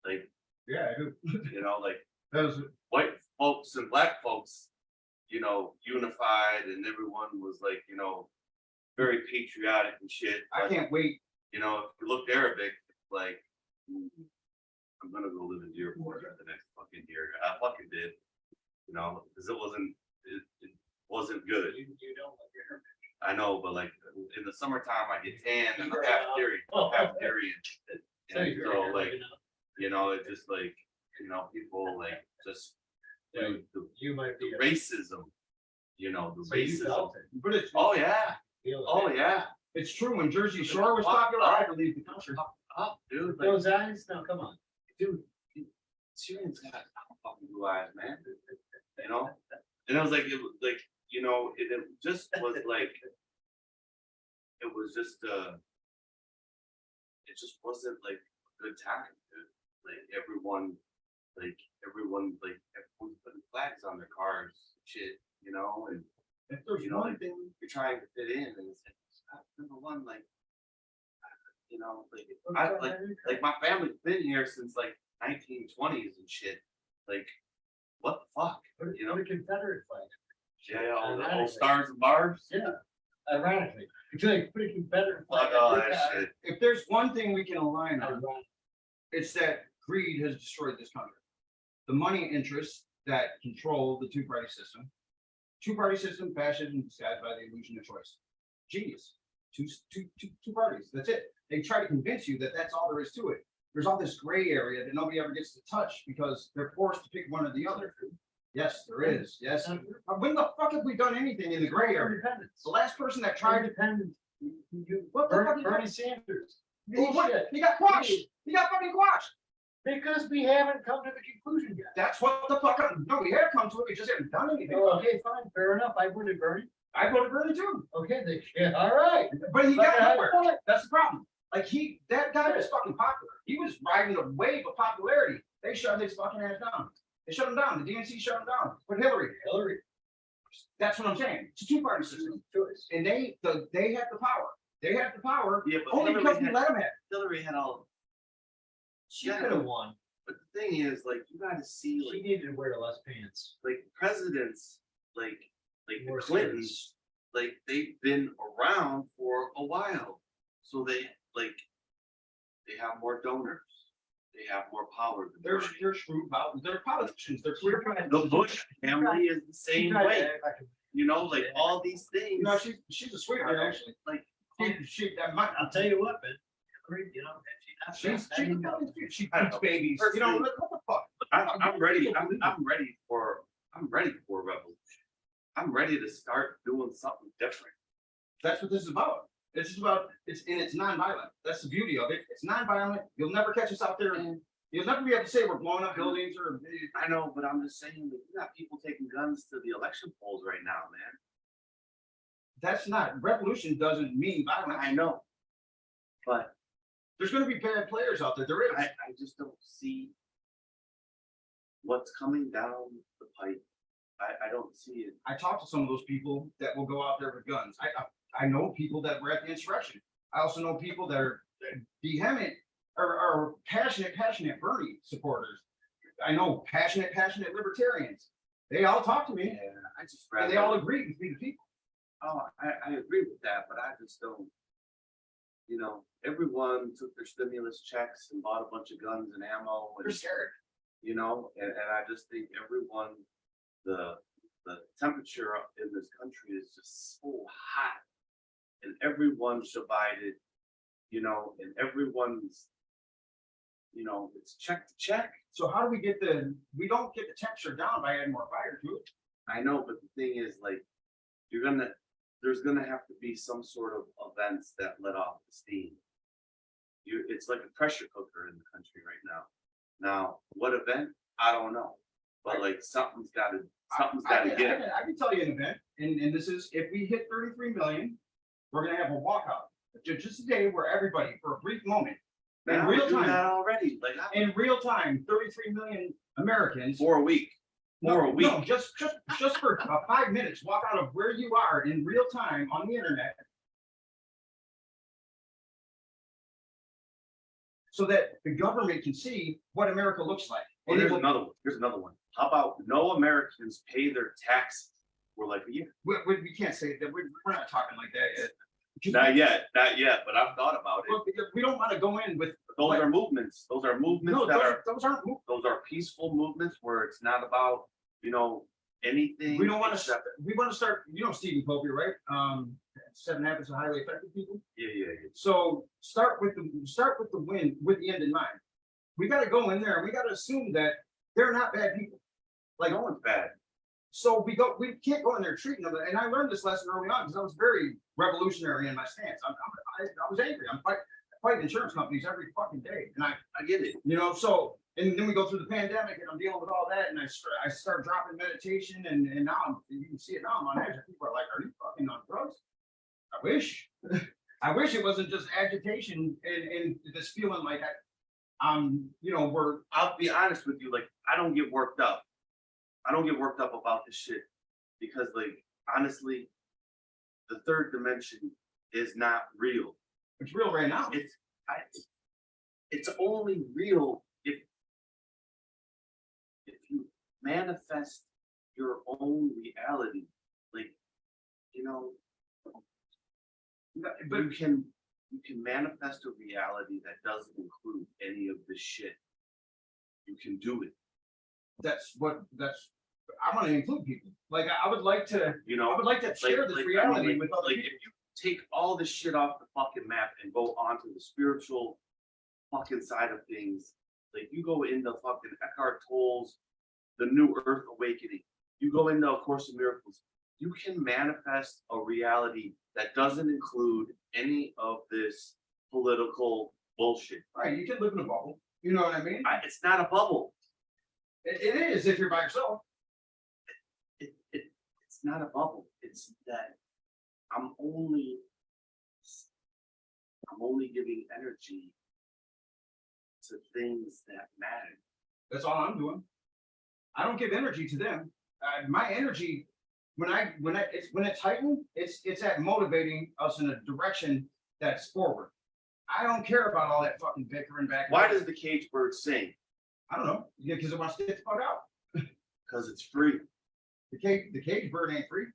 Like, yeah, I do. You know, like That was white folks and black folks, you know, unified, and everyone was like, you know, very patriotic and shit. I can't wait. You know, if you looked Arabic, like, I'm gonna go live in Dearborn for the next fucking year. I fucking did, you know, because it wasn't good. You don't like your Arabic. I know, but like in the summertime, I get tan and I'm half dairy, and so like, you know, it just like, you know, people like just the You might be. racism, you know, the So you racism. felt it. But it's, Oh, yeah, Feel it. oh, yeah, it's true, when Jersey Shore was popular, I had to leave the country. up, dude, like, Those eyes, no, come on. dude, Syrians got fucking blue eyes, man, you know? And I was like, it was like, you know, it just was like, it was just, it just wasn't like a good time, dude. Like everyone's putting flags on their cars, shit, you know, and If there's you know, one like thing, you're trying to fit in, and it's like, number one, like, you know, like my family's been here since like 1920s and shit. Like, what the fuck? You know? Put a Confederate flag. Yeah, all the Ironically. old stars and bars. Yeah, ironically, if you like put a Confederate flag. Fuck all yeah, that shit. if there's one thing we can align on, ironically. it's that greed has destroyed this country. The money interests that control the two-party system. Two-party system, fascism disguised by the illusion of choice. Genius. Two parties. That's it. They try to convince you that that's all there is to it. There's all this gray area that nobody ever gets to touch because they're forced to pick one or the other. Yes, there is. Yes. When the fuck have we done anything in the gray area? Independence. The last person that tried to. Independence. What the fuck? Bernie Sanders. What? He got quashed. He got fucking quashed. Because we haven't come to the conclusion yet. That's what the fuck. No, we have come to it. We just haven't done anything. Oh, okay, fine, fair enough. I voted Bernie. I voted Bernie too. Okay, yeah, all right. But he But got I nowhere. thought- That's the problem. Like that guy was fucking popular. He was riding a wave of popularity. They shut his fucking ass down. They shut him down. The DNC shut him down. But Hillary, that's what I'm saying. It's a two-party system. Choice. And they have the power. They have the power Yeah, but only because we Hillary let them have it. Hillary had all. She could have won. But the thing is, like, you gotta see, She like, needed to wear less pants. presidents, like More the Clintons, like they've been around for a while, so they have more donors, they have more power. Than They're Bernie. shrewd about. They're politicians. They're clear. The Bush family is the same way, you know, like all these things. No, she's a sweetheart actually. Like, I'll tell you what, man. Hillary, you know, She's a fucking sweet. She I don't eats know. babies. You know what the fuck? I'm ready. I'm ready for a revolution. I'm ready to start doing something different. That's what this is about. This is about it's non-violent. That's the beauty of it. It's non-violent. You'll never catch us out there, and you'll never be able to say we're blowing up buildings or. I know, but I'm just saying that you got people taking guns to the election polls right now, man. That's not revolution. Doesn't mean violence. I know, but There's going to be bad players out there. There is. I just don't see what's coming down the pipe. I don't see it. I talked to some of those people that will go out there with guns. I know people that were at the insurrection. I also know people that are vehement or passionate Bernie supporters. I know passionate libertarians. They all talk to me, Yeah, I just and they all agree with me. The people. Oh, I agree with that, but I just don't. You know, everyone took their stimulus checks and bought a bunch of guns and ammo, They're and scared. you know, and I just think everyone, the temperature up in this country is just so hot, and everyone's divided, you know, and everyone's, you know, it's check to check. So how do we get we don't get the temperature down by adding more fire to it. I know, but the thing is, like, there's gonna have to be some sort of events that let off the steam. It's like a pressure cooker in the country right now. Now, what event? I don't know, but like something's gotta give. I can tell you an event, and this is if we hit 33 million, we're gonna have a walkout. Just a day where everybody, for a brief moment, in We real do time, that already, like in real time, 33 million Americans. for a week. No, just for 5 minutes, walk out of where you are in real time on the internet. So that the government can see what America looks like. Oh, And there's it will- another one. Here's another one. How about no Americans pay their taxes for like a year? we can't say that, we're not talking like that yet. Not yet, but I've thought about it. Well, because we don't want to go in with. Those are movements. Those are movements No, that are, those aren't. those are peaceful movements where it's not about, you know, anything. We don't want to, except- we want to start, you know, Stephen Covey, right? 7 Habits of Highly Effective People. Yeah. So start with the win, with the end in mind. We got to go in there and we got to assume that they're not bad people. like Owen's bad. So we can't go in there treating them. And I learned this lesson early on because I was very revolutionary in my stance. I was angry. I'm fighting insurance companies every fucking day. And I get it. you know, so, and then we go through the pandemic and I'm dealing with all that. And I start dropping meditation and now you can see it now. I'm on edge. People are like, are you fucking on drugs? I wish. I wish it wasn't just agitation and this feeling like you know, I'll be honest with you, like, I don't get worked up. I don't get worked up about this shit because, like, honestly, the third dimension is not real. it's real right now. It's only real if you manifest your own reality. Like, you know, But you can manifest a reality that doesn't include any of this shit. You can do it. I want to include people. Like I would like to, You know, I would like to share this reality with other like people. if you take all this shit off the fucking map and go onto the spiritual fucking side of things, like you go into fucking Eckhart Tolle's The New Earth Awakening, you go into A Course in Miracles, you can manifest a reality that doesn't include any of this political bullshit. Right, you can live in a bubble. You know what I mean? It's not a bubble. It is if you're by yourself. It's not a bubble. It's that I'm only giving energy to things that matter. That's all I'm doing. I don't give energy to them. My energy, when it's heightened, it's at motivating us in a direction that's forward. I don't care about all that fucking bickering back. Why does the cage bird sing? I don't know. Yeah, because it wants to get the fuck out. Because it's free. The cage bird ain't free.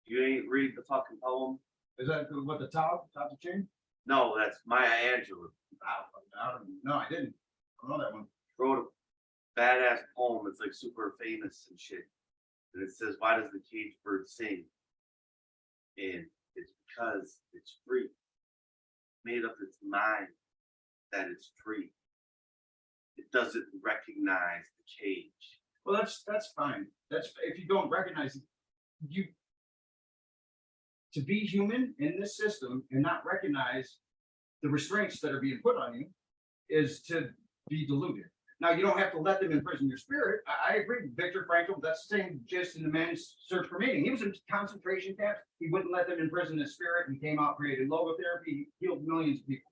You ain't read the fucking poem? Is that what the top of chain? No, that's Maya Angelou. No, I didn't. I don't know that one. Wrote a badass poem. It's like super famous and shit. And it says, why does the cage bird sing? And it's because it's free. Made up its mind that it's free. It doesn't recognize the cage. Well, that's fine. That's if you don't recognize it, to be human in this system and not recognize the restraints that are being put on you is to be deluded. Now you don't have to let them imprison your spirit. I agree with Viktor Frankl. That's the same gist in The Man's Search for Meaning. He was in concentration camps. He wouldn't let them imprison his spirit. He came out, created logotherapy, healed millions of people.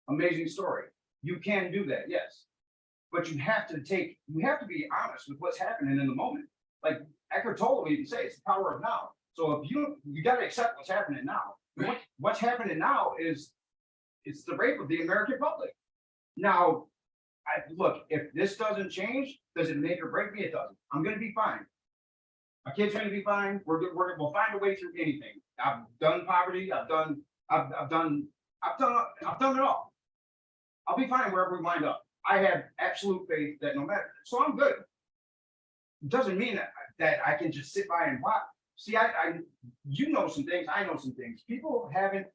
Amazing story. You can do that, yes. But you have to be honest with what's happening in the moment. Like Eckhart Tolle would even say, it's the power of now. So if you got to accept what's happening now. What's happening now is it's the rape of the American public. Now, look, if this doesn't change, does it make or break me? It doesn't. I'm going to be fine. My kids are going to be fine. We'll find a way through anything. I've done poverty. I've done it all. I'll be fine wherever we wind up. I have absolute faith that no matter, so I'm good. It doesn't mean that I can just sit by and watch. See, you know some things, I know some things. People haven't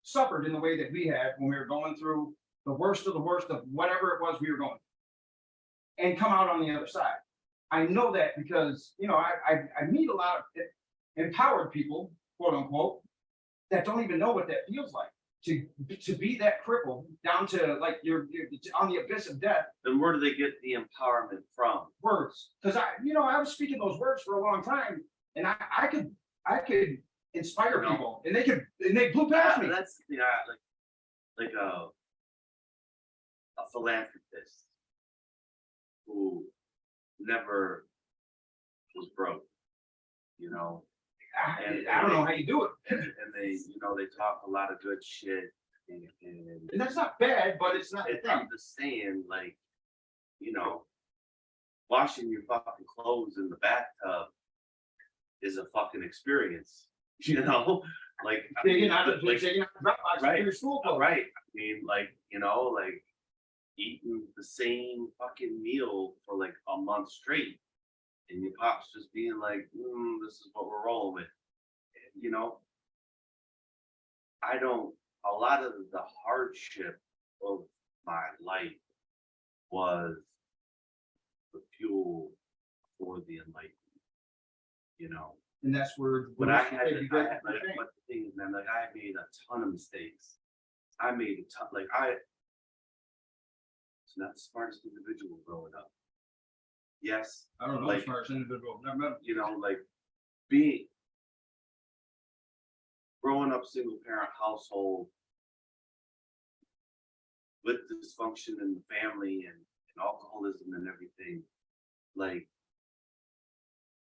suffered in the way that we have when we were going through the worst of whatever it was we were going through, and come out on the other side. I know that because, you know, I meet a lot of empowered people, quote unquote, that don't even know what that feels like. To be that crippled down to like you're on the abyss of death. Then where do they get the empowerment from? Words. Because I was speaking those words for a long time, and I could inspire people, and they blew past me. That's like a philanthropist who never was broke, you know. I don't know how you do it. And they talk a lot of good shit. And that's not bad, but it's not the thing. I'm just saying, like, you know, washing your fucking clothes in the bathtub is a fucking experience. You know? Like taking out the Dropbox right, for your school clothes. Right. I mean, like, you know, like eating the same fucking meal for like a month straight. And your pop's just being like, this is what we're rolling with. And, you know, a lot of the hardship of my life was the fuel before the enlightenment. You know, And that's where. but I had, you get but the thing is, man, like I made a ton of mistakes. I made a ton, like I was not the smartest individual growing up. Yes, I don't know, like- as far as individual, never met him. you know, like growing up single parent household with dysfunction in the family and alcoholism and everything, like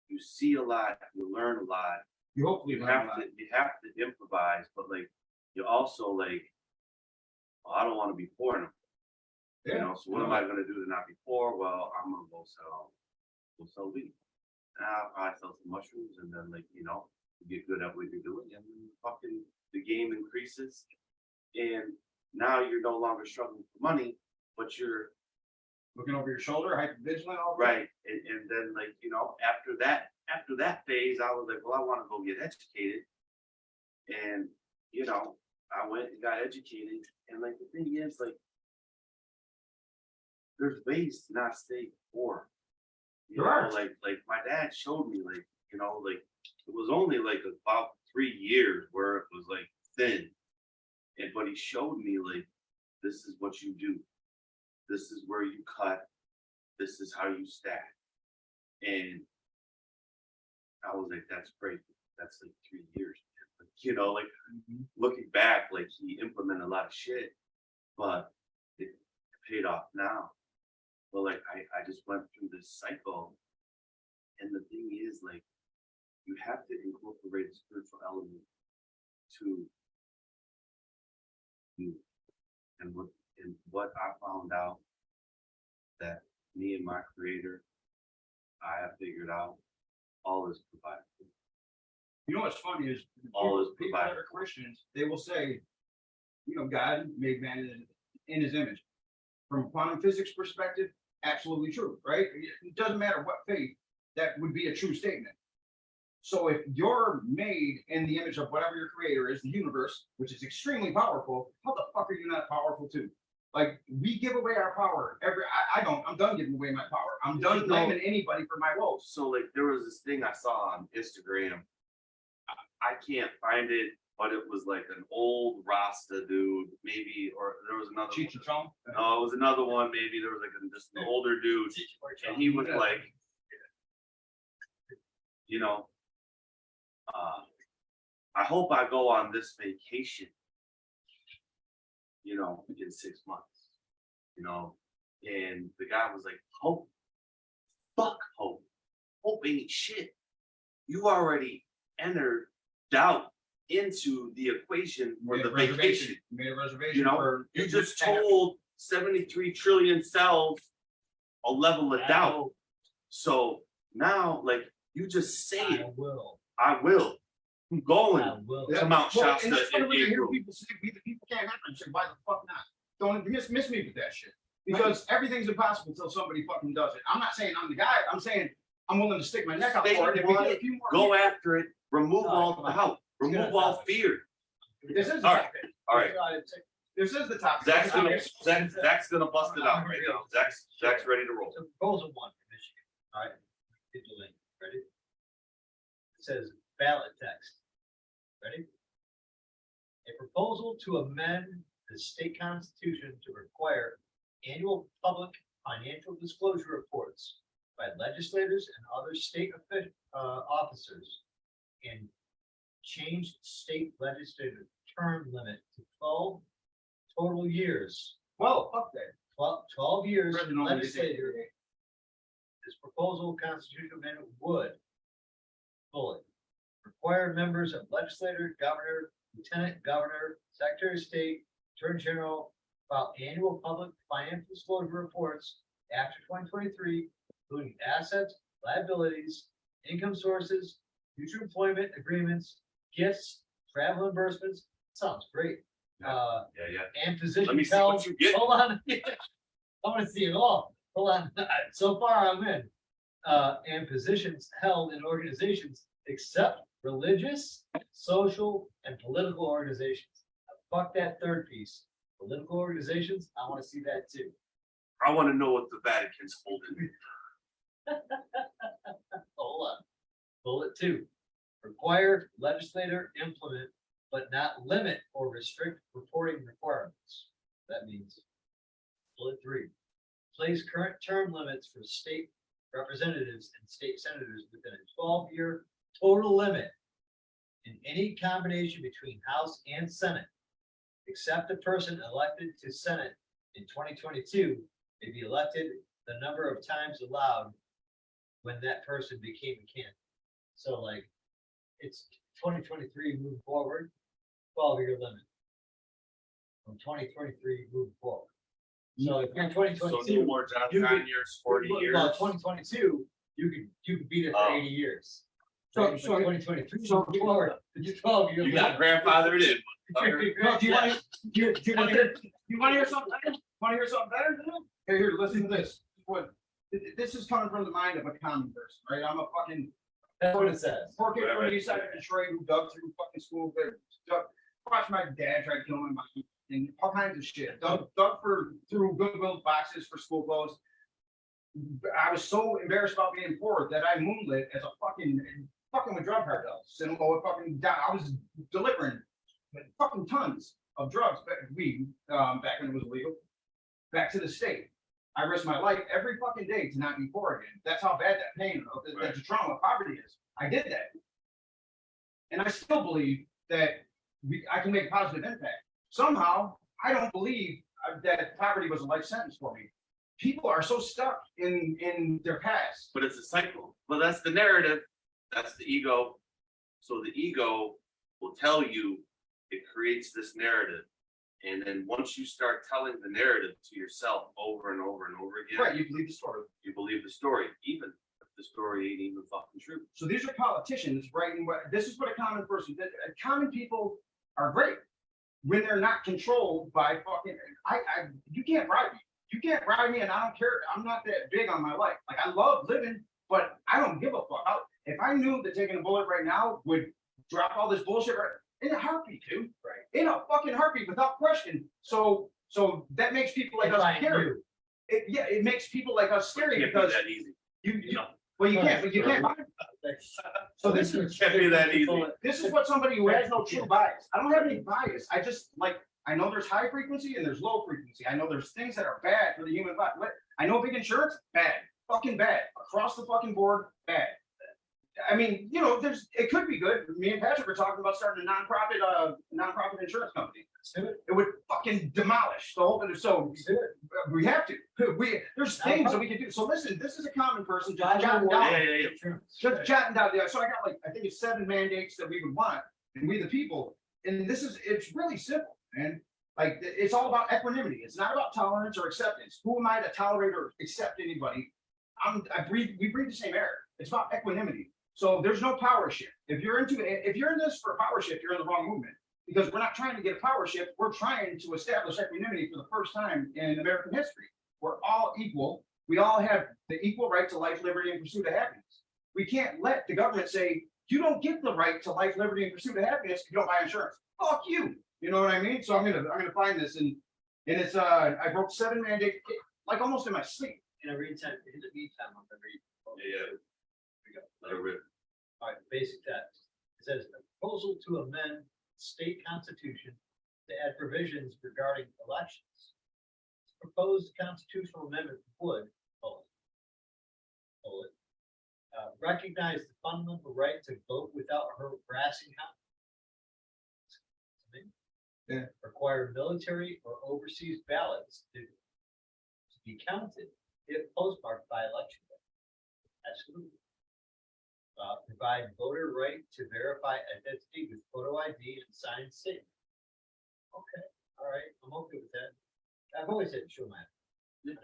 you see a lot, you learn a lot. You hopefully You learn a have lot. to improvise, but like you also like, well, I don't want to be poor no more. You know, so what am I gonna do to not be poor? Well, I'm gonna go sell weed. I'll probably sell some mushrooms and then like, you know, you get good at what you're doing and then fucking the game increases. And now you're no longer struggling for money, but you're Looking over your shoulder, hyper vigilant, all right. And then like, you know, after that phase, I was like, well, I want to go get educated. And, you know, I went and got educated. And like the thing is, like, there's ways to not stay poor. You There are. know, like my dad showed me, like, you know, like it was only like about 3 years where it was like thin. But he showed me like, this is what you do. This is where you cut. This is how you stack. And I was like, that's crazy. That's like 3 years. Like, you know, like looking back, like he implemented a lot of shit, but it paid off now. But like I just went through this cycle. And the thing is, like, you have to incorporate a spiritual element to you. And what I found out that me and my creator, I have figured out, all is provided. You know what's funny is All is people that provided. are Christians, they will say, you know, God made man in his image. From a quantum physics perspective, absolutely true, right? It doesn't matter what faith, that would be a true statement. So if you're made in the image of whatever your creator is, the universe, which is extremely powerful, how the fuck are you not powerful too? Like, we give away our power I'm done giving away my power. I'm done blaming anybody for my woes. So like there was this thing I saw on Instagram. I can't find it, but it was like an old Rasta dude, maybe, or there was another Cheech and Chong. no, it was another one, maybe there was like just an older dude, and he was like, you know, I hope I go on this vacation, you know, in 6 months, you know, and the guy was like, hope, fuck hope, hope ain't shit. You already entered doubt into the equation for the vacation. You made a reservation. You know, you just told 73 trillion cells a level of doubt. So now, like, you just say I it. will. I will. I'm going I will. to Mount Shasta and it's funny in when you hear April. people say, "We the people can't happen." I say, why the fuck not? Don't miss me with that shit. Because everything's impossible until somebody fucking does it. I'm not saying I'm the guy. I'm saying I'm willing to stick my neck out Say for it. If we what? get a few more Go people- after it. Remove all the doubt. Remove all fear. This is the All right. topic. All right. This is the topic. Zach's gonna bust it out right now. Zach's ready to roll. So proposal 1 for Michigan, all right? Get the link, ready? It says ballot text. Ready? A proposal to amend the state constitution to require annual public financial disclosure reports by legislators and other state officers, and change state legislative term limit to 12 total years. Well, fuck that. 12 years President in only legislature. did This proposal constitutional amendment would bullet require members of legislature, governor, lieutenant governor, secretary of state, attorney general file annual public financial disclosure reports after 2023, including assets, liabilities, income sources, future employment agreements, gifts, travel reimbursements. Sounds great. Yeah. And positions Let me see held. what you get. Hold on. I want to see it all. Hold on. So far I'm in. And positions held in organizations except religious, social, and political organizations. Fuck that third piece. Political organizations, I want to see that too. I want to know what the Vatican's holding. Hold on. Bullet 2, require legislator implement, but not limit or restrict reporting requirements. That means. Bullet 3, place current term limits for state representatives and state senators within a 12-year total limit in any combination between House and Senate, except the person elected to Senate in 2022 may be elected the number of times allowed when that person became a candidate. So like, it's 2023 moving forward, 12-year limit. From 2023 moving forward. So if you're in So no 2022, more job you could- 9 years, 40 years. well, 2022, you could be there for Oh. 80 years. So- Right? so- But 2023, so- moving forward, it's 12 years. You got grandfathered in. No, do you want to, you want to hear something better? Want to hear something better than that? Here, listen to this. This is coming from the mind of a common person, right? I'm a fucking That's what it says. poor kid from the east side of Detroit who dug through fucking school, watched my dad try to kill him and all kinds of shit. Dug through Goodwill boxes for school clothes. I was so embarrassed about being poor that I moonlit as a fucking with drug cartels. And I was delivering fucking tons of drugs, weed, back when it was illegal, back to the state. I risked my life every fucking day to not be poor again. That's how bad that pain, that the trauma of poverty is. I did that. And I still believe that I can make a positive impact. Somehow, I don't believe that poverty was a life sentence for me. People are so stuck in their past. But it's a cycle. Well, that's the narrative. That's the ego. So the ego will tell you, it creates this narrative. And then once you start telling the narrative to yourself over and over and over again, Right, you believe the story. you believe the story, even if the story ain't even fucking true. So these are politicians writing this is what a common person did. Common people are great when they're not controlled by fucking you can't bribe me. You can't bribe me and I don't care. I'm not that big on my life. Like I love living, but I don't give a fuck. If I knew that taking a bullet right now would drop all this bullshit right in a heartbeat, dude. Right. In a fucking heartbeat without question. So that makes people like us scary. It makes people like us scary Can't be because that easy. you well you can't, but you can't. So this is Can't be that easy. This is what somebody who has no true bias. I don't have any bias. I just I know there's high frequency and there's low frequency. I know there's things that are bad for the human body. I know big insurance, bad, fucking bad, across the fucking board, bad. I mean, it could be good. Me and Patrick were talking about starting a nonprofit insurance company. It would fucking demolish the whole thing. So we have to. There's things that we can do. So listen, this is a common person just jotting down. Just jotting down. So I got I think it's 7 mandates that we would want, and we the people. And it's really simple, man. It's all about equanimity. It's not about tolerance or acceptance. Who am I to tolerate or accept anybody? We breathe the same air. It's about equanimity. So there's no power shift. If you're in this for a power shift, you're in the wrong movement. Because we're not trying to get a power shift. We're trying to establish equanimity for the first time in American history. We're all equal. We all have the equal right to life, liberty, and pursuit of happiness. We can't let the government say, you don't get the right to life, liberty, and pursuit of happiness if you don't buy insurance. Fuck you. You know what I mean? So I'm gonna find this and it's I wrote 7 mandates almost in my sleep. In the meantime, I'm gonna read. Yeah. Let it rip. All right, basic text. It says a proposal to amend state constitution to add provisions regarding elections. This proposed constitutional amendment would recognize the fundamental right to vote without harassing Yeah. require military or overseas ballots to be counted if postmarked by election day. Absolutely. Provide voter right to verify identity with photo ID and signed statement. Okay, all right, I'm okay with that. I've always had to show my. It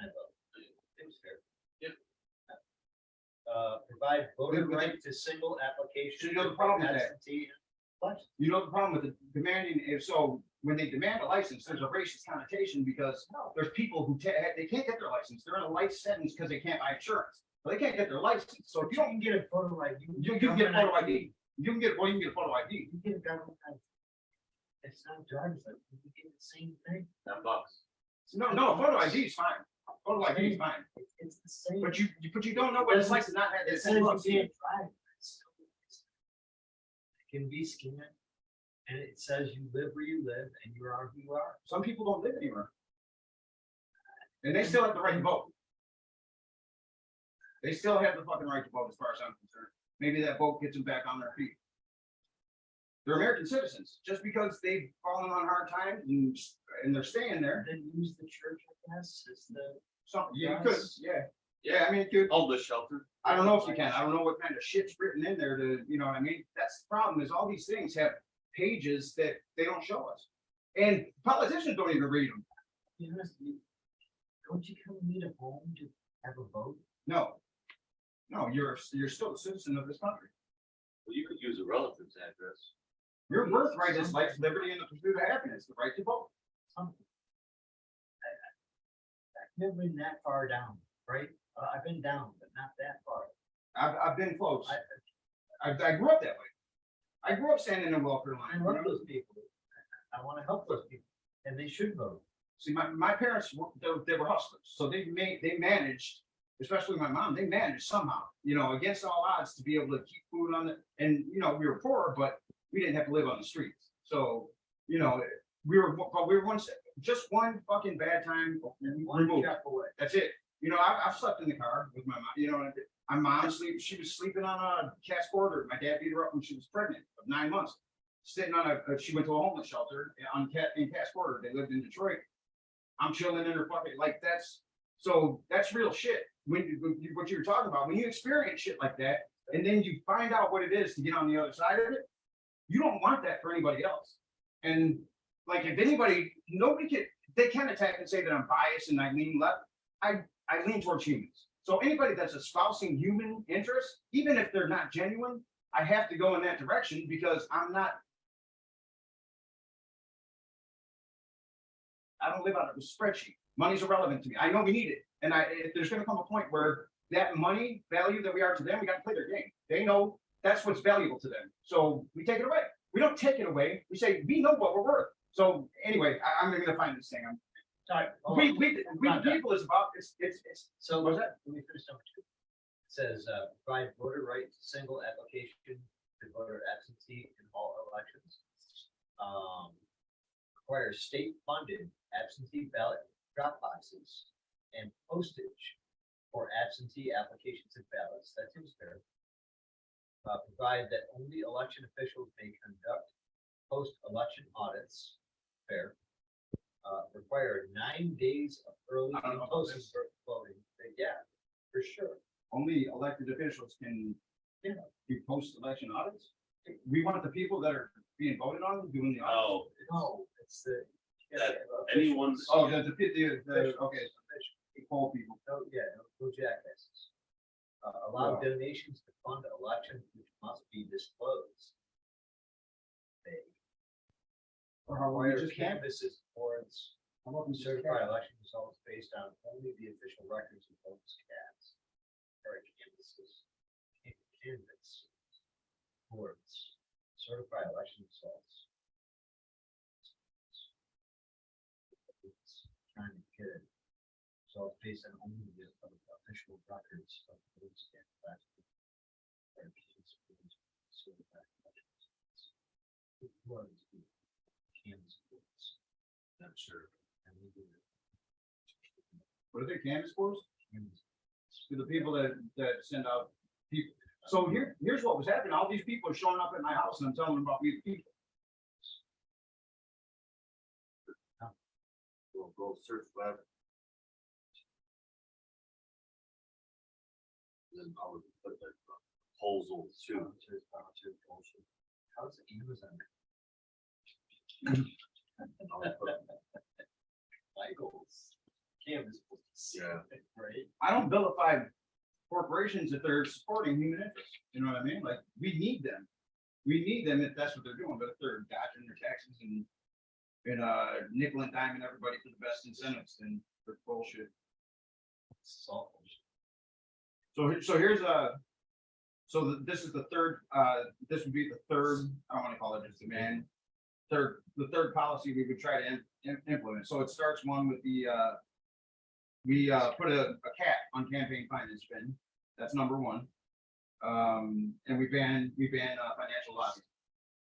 was fair. Yeah. Provide voter right to single application. So you know the problem with that? absentee election. You know the problem with the demanding is when they demand a license, there's a racist connotation because there's people who they can't get their license. They're in a life sentence because they can't buy insurance. But they can't get their license. So if you don't get a photo ID, you can get a photo ID. You can get a photo ID. You get a government ID. It's not a driver's license. You get the same thing. $10. No, photo ID is fine. Photo ID is fine. It's the same. But you don't know what it's like to not have It that says same you look. can't drive. It's still- It can be scanned, and it says you live where you live, and you are who you are. Some people don't live anywhere. And they still have the right to vote. They still have the fucking right to vote as far as I'm concerned. Maybe that vote gets them back on their feet. They're American citizens, just because they've fallen on hard times and they're staying there. Then use the church, I guess, as the. So, yeah, you could, yeah, I mean, dude, Homeless shelter. I don't know if you can, I don't know what kind of shit's written in there to, you know what I mean? That's the problem, is all these things have pages that they don't show us. And politicians don't even read them. Be honest, don't you come need a home to have a vote? No. No, you're still a citizen of this country. Well, you could use a relative's address. Your birthright is life, liberty, and the pursuit of happiness, the right to vote. Something. I've never been that far down, right? I've been down, but not that far. I've been close. I grew up that way. I grew up standing in a welfare line. I you love know? those people. I want to help those people, and they should vote. See, my parents, they were hustlers, so they managed, especially my mom, they managed somehow, you know, against all odds to be able to keep food on the, and, you know, we were poor, but we didn't have to live on the streets. So, you know, we were just one fucking bad time One removed. step away. That's it. You know, I've slept in the car with my mom, you know, my mom she was sleeping on a cat's quarter. My dad beat her up when she was pregnant of 9 months. Sitting on she went to a homeless shelter in Cat's Quarter. They lived in Detroit. I'm chilling in her fucking, like, that's real shit. What you were talking about, when you experience shit like that, and then you find out what it is to get on the other side of it, you don't want that for anybody else. And like, if anybody, they can attack and say that I'm biased and I lean left. I lean towards humans. So anybody that's espousing human interests, even if they're not genuine, I have to go in that direction because I don't live out of a spreadsheet. Money's irrelevant to me. I know we need it. And if there's going to come a point where that money value that we are to them, we got to play their game. They know that's what's valuable to them. So we take it away. We don't take it away. We say, we know what we're worth. So anyway, I'm going to find this thing. Sorry. We the people is about, it's, So what was that? let me finish number 2. It says, provide voter right to single application to voter absentee in all elections. Requires state-funded absentee ballot drop boxes and postage for absentee applications and ballots. That seems fair. Provide that only election officials may conduct post-election audits. Fair. Require 9 days of early I don't and know about post this. voting. Yeah, for sure. Only elected officials can do post-election audits. We want the people that are being voted on doing the audits. Oh, No, it's the. that anyone's. Oh, okay, the poll people. No, yeah, no jackasses. Allow Wow. donations to fund elections which must be disclosed. They Or how long you require just can't. canvases, boards, How about we just certify can't? election results based on only the official records of votes cast. Or canvases, canvass, boards, certify election results. Trying to get it. So it's based on only the official records of votes cast. Or certified election results. It was the canvass boards. Not sure. And we do it. What are they, canvas boards? Canvass. To the people that send out people. So here's what was happening. All these people are showing up at my house and I'm telling them about these people. We'll go search web. Then I would put the proposal too. How's Amazon? I would put- Michael's canvas books. Yeah. Right? I don't vilify corporations if they're supporting human interests. You know what I mean? Like, we need them. We need them if that's what they're doing, but if they're dodging their taxes and nickel and diming everybody for the best incentives, then they're bullshit. Salt. So here's this is the third, this would be the third, I don't want to call it just demand. the third policy we would try to implement. So it starts one with the, we put a cap on campaign finance spend. That's number one. And we ban financial lobbying.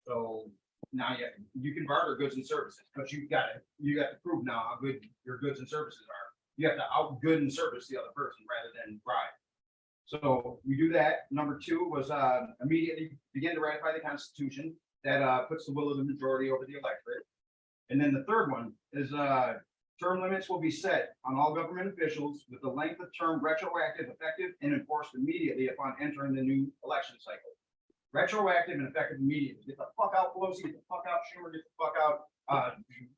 So now you can barter goods and services, but you got to prove now how good your goods and services are. You have to outgood and service the other person rather than bribe. So we do that. Number two was immediately begin to ratify the Constitution that puts the will of the majority over the electorate. And then the third one is term limits will be set on all government officials with the length of term retroactive, effective, and enforced immediately upon entering the new election cycle. Retroactive and effective immediately. Get the fuck out, Pelosi. Get the fuck out, Schumer. Get the fuck out,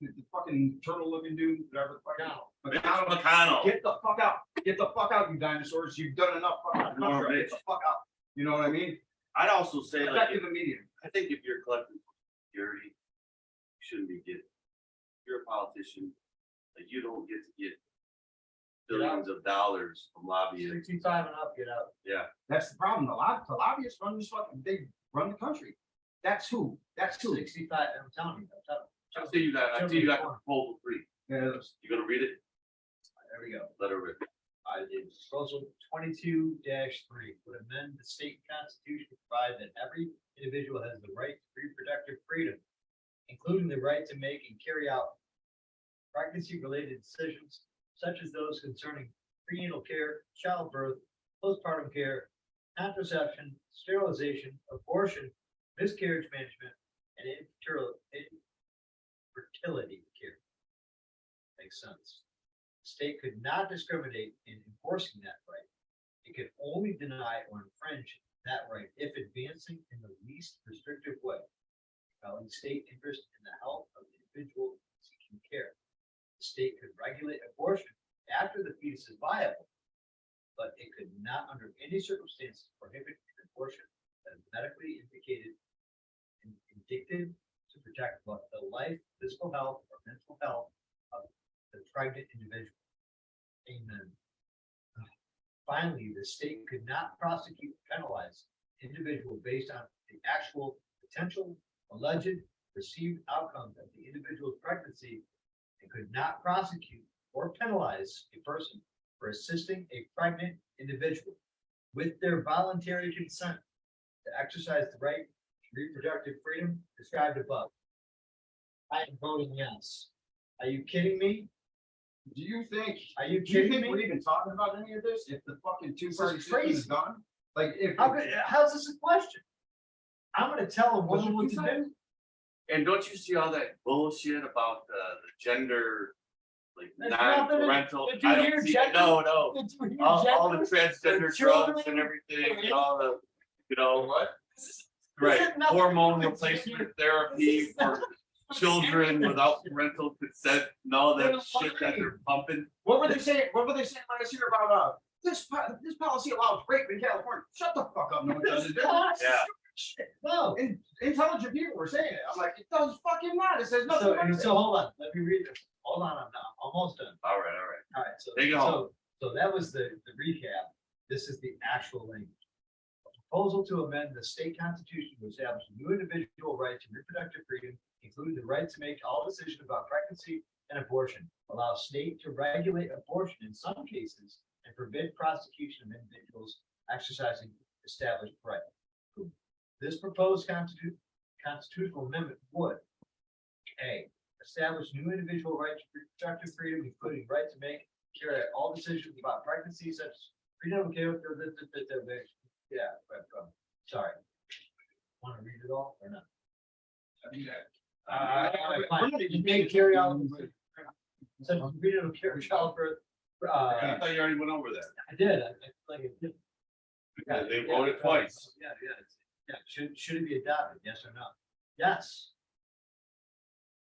the fucking turtle-looking dude, whatever the fuck. McConnell. Get the fuck out. Get the fuck out, you dinosaurs. You've done enough fucking More country. Get the fuck out. You know what I mean? I'd also say, like, Effective immediately. I think if you're collecting security, you shouldn't be getting. If you're a politician, like, you don't get to get billions of dollars from lobbying. 65 and up, get out. Yeah, That's the problem. The lobbyists run this fucking, they run the country. That's who. 65, I'm telling you. I see you got proposal 3. Yeah, You gonna read it? There we go. Let her read. I did proposal 22-3 would amend the state constitution to provide that every individual has the right to reproductive freedom, including the right to make and carry out pregnancy-related decisions, such as those concerning prenatal care, childbirth, postpartum care, contraception, sterilization, abortion, miscarriage management, and infertility care. Makes sense. The state could not discriminate in enforcing that right. It could only deny or infringe that right if advancing in the least restrictive way, compelling state interest in the health of the individual seeking care. The state could regulate abortion after the fetus is viable, but it could not under any circumstances prohibit an abortion that is medically indicated and indicted to protect the life, physical health, or mental health of the pregnant individual. Amen. Finally, the state could not prosecute or penalize an individual based on the actual potential, alleged, perceived outcomes of the individual's pregnancy, and could not prosecute or penalize a person for assisting a pregnant individual with their voluntary consent to exercise the right to reproductive freedom described above. I am voting yes. Are you kidding me? do you think? Are you Do you kidding think me? we're even talking about any of this? If the fucking two-party This is system is crazy. gone? Like, if. How's this a question? I'm gonna tell a That's woman what what you to said. do. And don't you see all that bullshit about the gender, like There's nothing in- non-parental? did you I don't hear see, gender? no. Did you hear All the gender? transgender The children- drugs and everything, and all the, you know, What? right, has nothing hormone to do with replacement you. therapy This is for children without parental consent and all that They're shit that lying. they're pumping. What were they saying? What were they saying last year about, this policy allows rape in California? Shut the fuck up, no one does it. Yeah. No. Intelligent people were saying it. I'm like, it does fucking not. It says nothing. So, about and it. so hold on, let me read this. Hold on, I'm almost done. All right. All right, so, Take it home. so that was the recap. This is the actual language. A proposal to amend the state constitution to establish a new individual right to reproductive freedom, including the right to make all decisions about pregnancy and abortion, allow state to regulate abortion in some cases, and forbid prosecution of individuals exercising established right. This proposed constitutional amendment would: A, establish new individual right to reproductive freedom, including right to make, carry out all decisions about pregnancy, such as prenatal care. Yeah, sorry. Want to read it all or not? Fine. You may carry out such as prenatal care, childbirth. I thought you already went over that. I did. I like it. did. They voted twice. Yeah. Should it be adopted? Yes or no? Yes.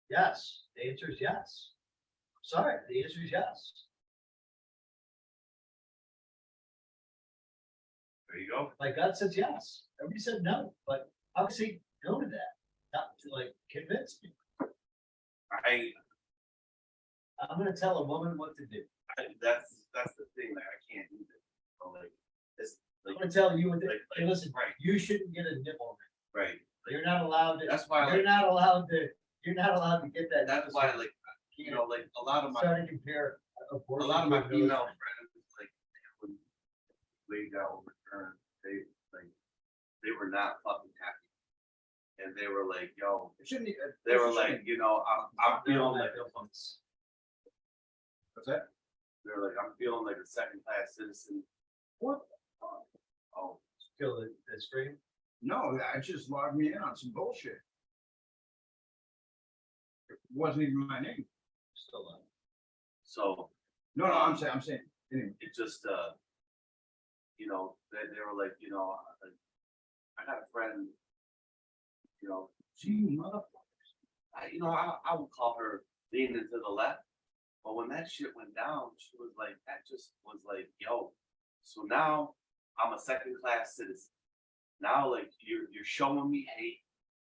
Yes. The answer is yes. Sorry, the answer is yes. There you go. My gut says yes. Everybody said no, but obviously no to that. Not to like convince me. I'm gonna tell a woman what to do. That's the thing that I can't do this. Like, it's I'm like, gonna tell you what to, Like- hey, listen, right. you shouldn't get a nipple ring. right. You're not allowed to. That's why I You're like, not allowed to You're not allowed to get that. That's why, like, you know, like a lot of my Compare. a lot of my female friends, like, when we got overturned, they were not fucking happy. And they were like, yo, It shouldn't. they were like, you know, I'm feeling like, What's that? they're like, I'm feeling like a second class citizen. What? Oh, Kill the stream. No, I just logged me in on some bullshit. It wasn't even my name. Still on. so No, I'm saying, anyway. it just, you know, they were like, you know, I got a friend, you know, Gee, motherfucker. I would call her leaning to the left. But when that shit went down, she was like, that just was like, yo, so now I'm a second class citizen. Now, like, you're showing me hate.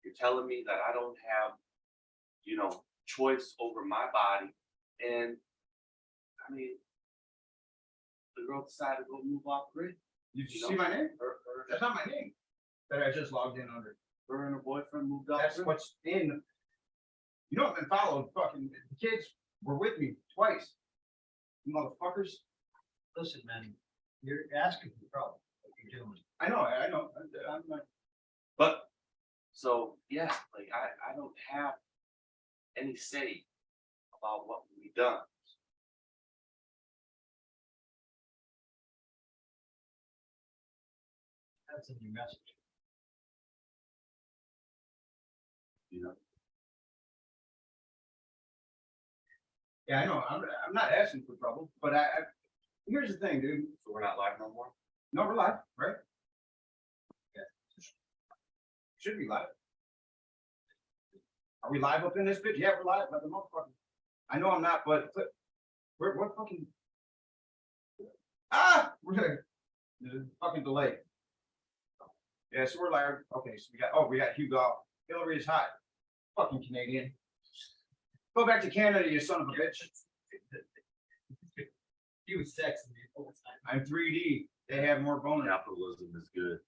You're telling me that I don't have, you know, choice over my body. And I mean, the girl decided to go move off grid. Did you You see know? my name? That's not my name. That I just logged in under. Her and her boyfriend moved off That's grid. what's in. You know, I've been followed. Fucking the kids were with me twice. You motherfuckers. Listen, man, you're asking for trouble. What you're doing. I know. I'm not. But so yeah, like I don't have any say about what we done. That's in your message. You know, Yeah, I know. I'm not asking for trouble, but here's the thing, dude. so we're not live no more. No, we're live, right? Yeah. Should be live. Are we live up in this bitch? Yeah, we're live, but the motherfucker. I know I'm not, but we're what fucking. We're gonna. There's a fucking delay. Yeah, so we're live. Okay, so we got Hugo. Hillary is hot. Fucking Canadian. Go back to Canada, you son of a bitch. He was texting me all the time. I'm 3D. They have more bonus. Capitalism is good.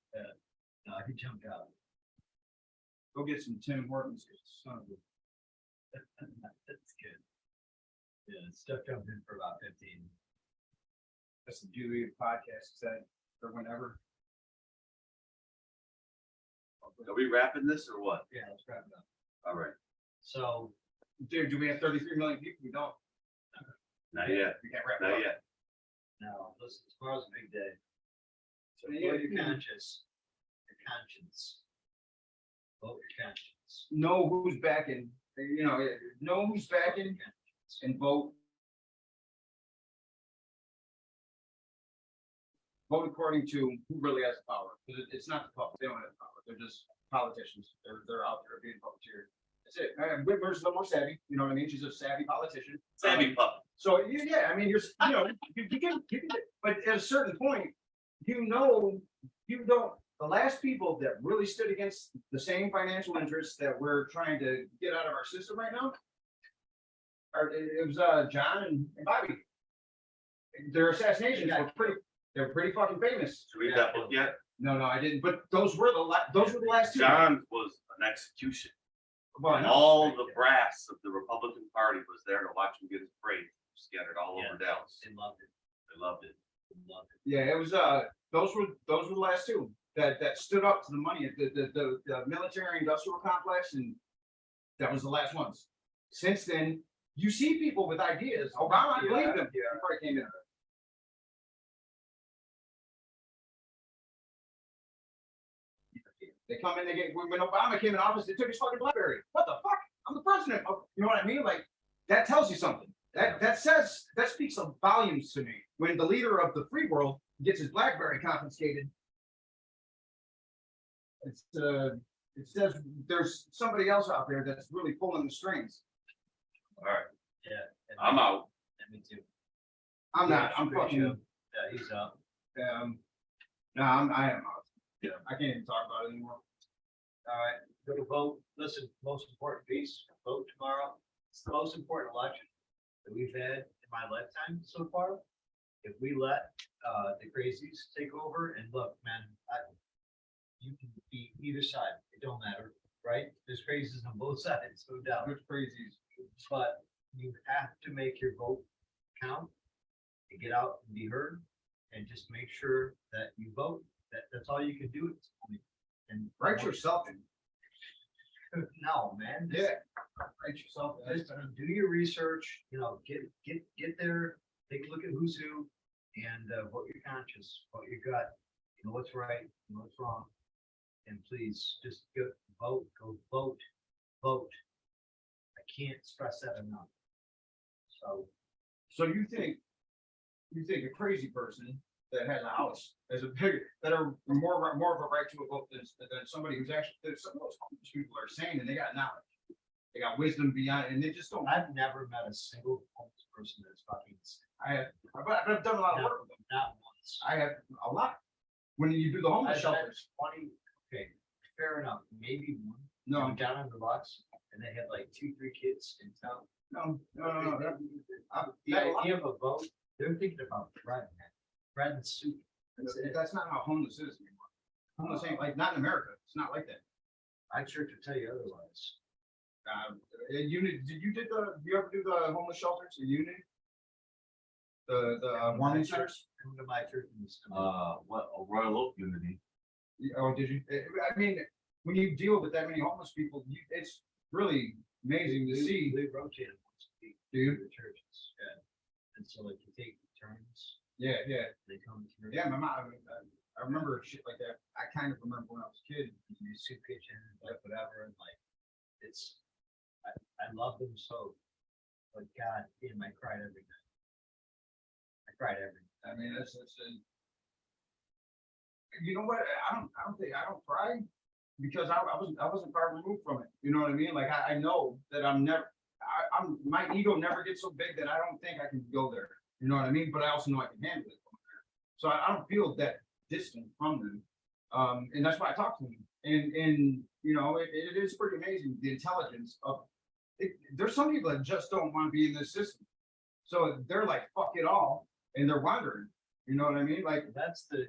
No, he jumped out. Go get some Tim Hortons, you son of a. That's good. Yeah, stuff jumped in for about 15. That's the beauty of podcasts, that or whenever. Are we wrapping this or what? Yeah, let's wrap it up. All right, So, Dude, do we have 33 million people? We don't. not yet, We can't wrap it not up. yet. now, listen, tomorrow's a big day. So Yeah, vote your yeah. conscience. Your conscience. Vote your conscience. Know who's backing, know who's backing and vote. Vote according to who really has the power. Because it's not the public. They don't have the power. They're just politicians. They're out there being puppeteered. That's it. Whitmer's a little more savvy. You know what I mean? She's a savvy politician. Savvy pup. So yeah, I mean, you can, but at a certain point, you don't. The last people that really stood against the same financial interests that we're trying to get out of our system right now, it was John and Bobby. Their assassinations were pretty fucking famous. Did you read that book yet? No, I didn't. But those were the last two. John was an execution. Well, And no. all the brass of the Republican Party was there to watch him get his brains scattered all over Dallas. They loved it. They loved it. They loved it. Yeah, it was those were the last two that stood up to the money, the military industrial complex, and that was the last ones. Since then, you see people with ideas. Obama, I believe him before he came in. They come in, when Obama came in office, they took his fucking BlackBerry. What the fuck? I'm the president. You know what I mean? Like, that tells you something. That speaks of volumes to me. When the leader of the free world gets his BlackBerry confiscated, it says there's somebody else out there that's really pulling the strings. All right, Yeah. and I'm out. and me too. I'm not. I'm Great fucking. show. Yeah, he's up. No, I am out. Yeah, I can't even talk about it anymore. All right, go to vote. Listen, most important piece, vote tomorrow. It's the most important election that we've had in my lifetime so far. If we let the crazies take over, and look, man, you can be either side. It don't matter, right? there's crazies on both sides, no doubt. There's crazies. But you have to make your vote count and get out and be heard, and just make sure that you vote. That's all you can do at this point. And Write yourself in. no, man. just- Yeah. Write yourself in. Just do your research, you know, get there, take a look at who's who, and vote your conscience, vote your gut, you know what's right, you know what's wrong. And please, just go vote. I can't stress that enough. So, So you think a crazy person that has a house has a bigger, that are more of a right to a vote than somebody who's actually, that some of those homeless people are saying, and they got knowledge. They got wisdom beyond, and they just don't. I've never met a single homeless person that's fucking sick, But I've done a lot of work with them. not once. I have a lot. When you do the homeless I've met shelters, 20, okay, fair enough, maybe one. no, Went down on the box, and they had like 2-3 kids in town. no. The idea of a vote, they're thinking about bread and soup. That's it. That's not how homeless is anymore. Homeless ain't like, not in America. It's not like that. I'm sure to tell you otherwise. Did you ever do the homeless shelters, the unit? The warming centers? Come to my church in this. What, a Royal Oak Unity? Oh, did you? I mean, when you deal with that many homeless people, it's really amazing to see. They rotate them once a week. Dude. The churches, yeah. And so like you take turns, Yeah, they come through. my mom. I remember shit like that. I kind of remember when I was a kid. You do soup kitchen, like whatever, and like, I love them so. But God, damn, I cried every night. I cried every night. I mean, you know what? I don't cry because I wasn't far removed from it. You know what I mean? Like I know that my ego never gets so big that I don't think I can go there. You know what I mean? But I also know I can handle it from there. So I don't feel that distant from them. And that's why I talk to them. And you know, it is pretty amazing the intelligence of it. There's some people that just don't want to be in this system. So they're like, fuck it all, and they're wandering. You know what I mean? Like That's those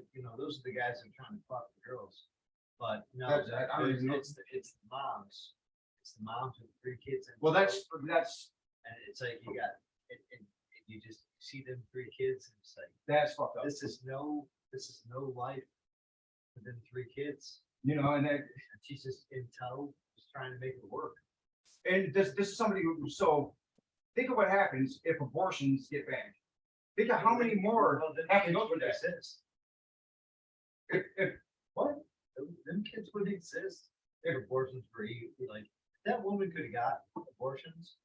are the guys that are trying to fuck the girls. But no, I don't even know. it's the moms. It's the moms with 3 kids. And well, that's and it's like you got and you just see them 3 kids and it's like fucked up. this is no life for them 3 kids. You know, and She's just in tow, just trying to make it work. this is somebody who, so think of what happens if abortions get banned. Think of how many more Well, them have to kids go through would that. exist. If what? Them kids would exist if abortions were like if that woman could have got abortions.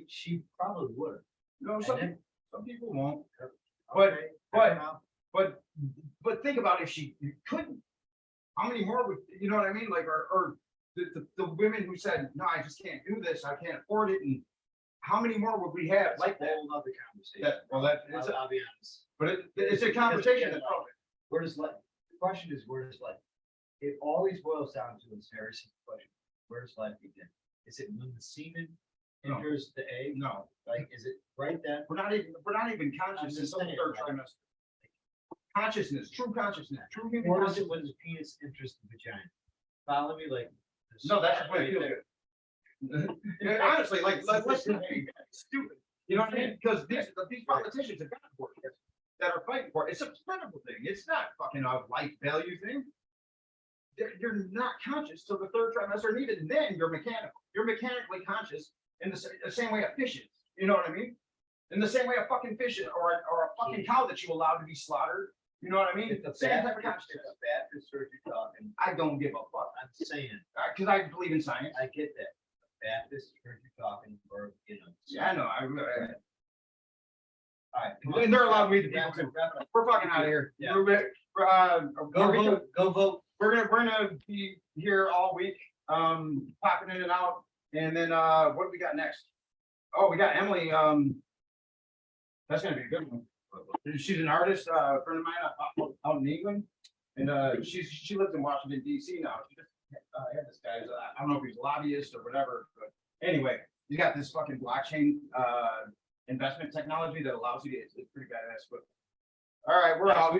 She probably would have. No, And some then- people won't. But- Okay, but- fair enough. But think about if she couldn't. How many more would, you know what I mean? Like, or the women who said, no, I just can't do this, I can't afford it, and how many more would we have like It's a that? whole other conversation. It's I'll be honest. but it's a conversation. Because, where does life? The question is, where does life? It always boils down to this very simple question: where does life begin? Is it when the semen No. enters the egg? No, Like, is it right then? we're not even conscious I'm just until the saying, third like- trimester. Consciousness, true human Or is it consciousness. when the penis enters the vagina? Follow me, like. No, that's just when it right feels there. good. Yeah, honestly, like let's not be stupid. You know what I mean? Because these politicians have got abortions that are fighting for it. It's a political thing. It's not fucking a life value thing. You're not conscious till the third trimester, and even then you're mechanical. You're mechanically conscious in the same way a fish is. You know what I mean? In the same way a fucking fish is, or a fucking cow that you allow to be slaughtered. You know what I mean? If the The same type of Baptist, if consciousness. the Baptist church you're talking, I don't give a fuck. I'm saying, Because I believe in science. I get that. The Baptist church you're talking, or, Yeah, I know. All right. come on. And they're allowed weed to Wrap people it- wrap it up. We're fucking out of here. Yeah. Go vote. Go vote. We're gonna be here all week, popping in and out, and then what do we got next? Oh, we got Emily. That's gonna be a good one. She's an artist, a friend of mine out in England, and she lives in Washington D.C. now. She just had this guy. I don't know if he's a lobbyist or whatever, but anyway, he's got this fucking blockchain investment technology that allows you to. It's pretty badass. But all right, we're out.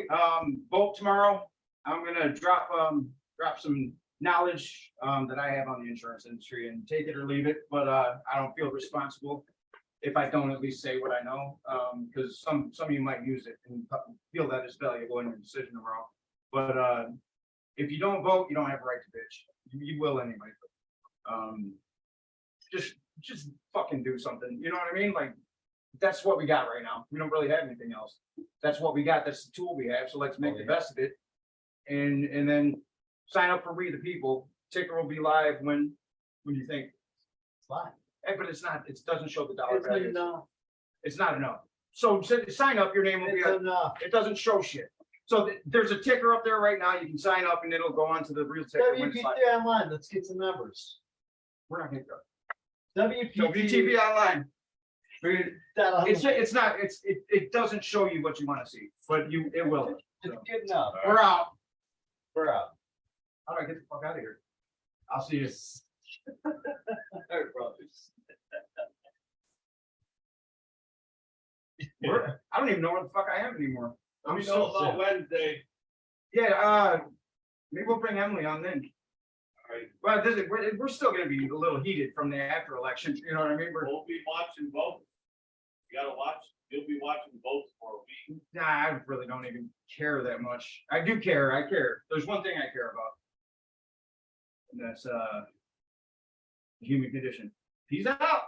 Vote tomorrow. I'm gonna drop some knowledge that I have on the insurance industry, and take it or leave it, but I don't feel responsible if I don't at least say what I know, because some of you might use it and feel that is valuable in your decision tomorrow. But if you don't vote, you don't have a right to bitch. You will anyway. Just fucking do something. You know what I mean? Like, that's what we got right now. We don't really have anything else. That's what we got. That's the tool we have. So let's make the best of it. And then sign up for We the People. Ticker will be live when you think. It's fine. But it's not. It doesn't show the dollar It's value. enough. It's not enough. So sign up. Your name will be. It's enough. It doesn't show shit. So there's a ticker up there right now. You can sign up and it'll go on to the real ticker. when it's live. WPT online, let's get some numbers. We're not gonna go. WPT. WTV online. It's not. It's It doesn't show you what you want to see, but it will. good enough. We're out. We're out. How do I get the fuck out of here? I'll see you. I don't even know where the fuck I am anymore. I'm We so know about Wednesday. yeah. Maybe we'll bring Emily on then. All right, Well, we're still gonna be a little heated from the after election. You know what I mean? we'll be watching both. You gotta watch, you'll be watching both for a week. Nah, I really don't even care that much. I do care. I care. There's one thing I care about. And that's the human condition. Peace out.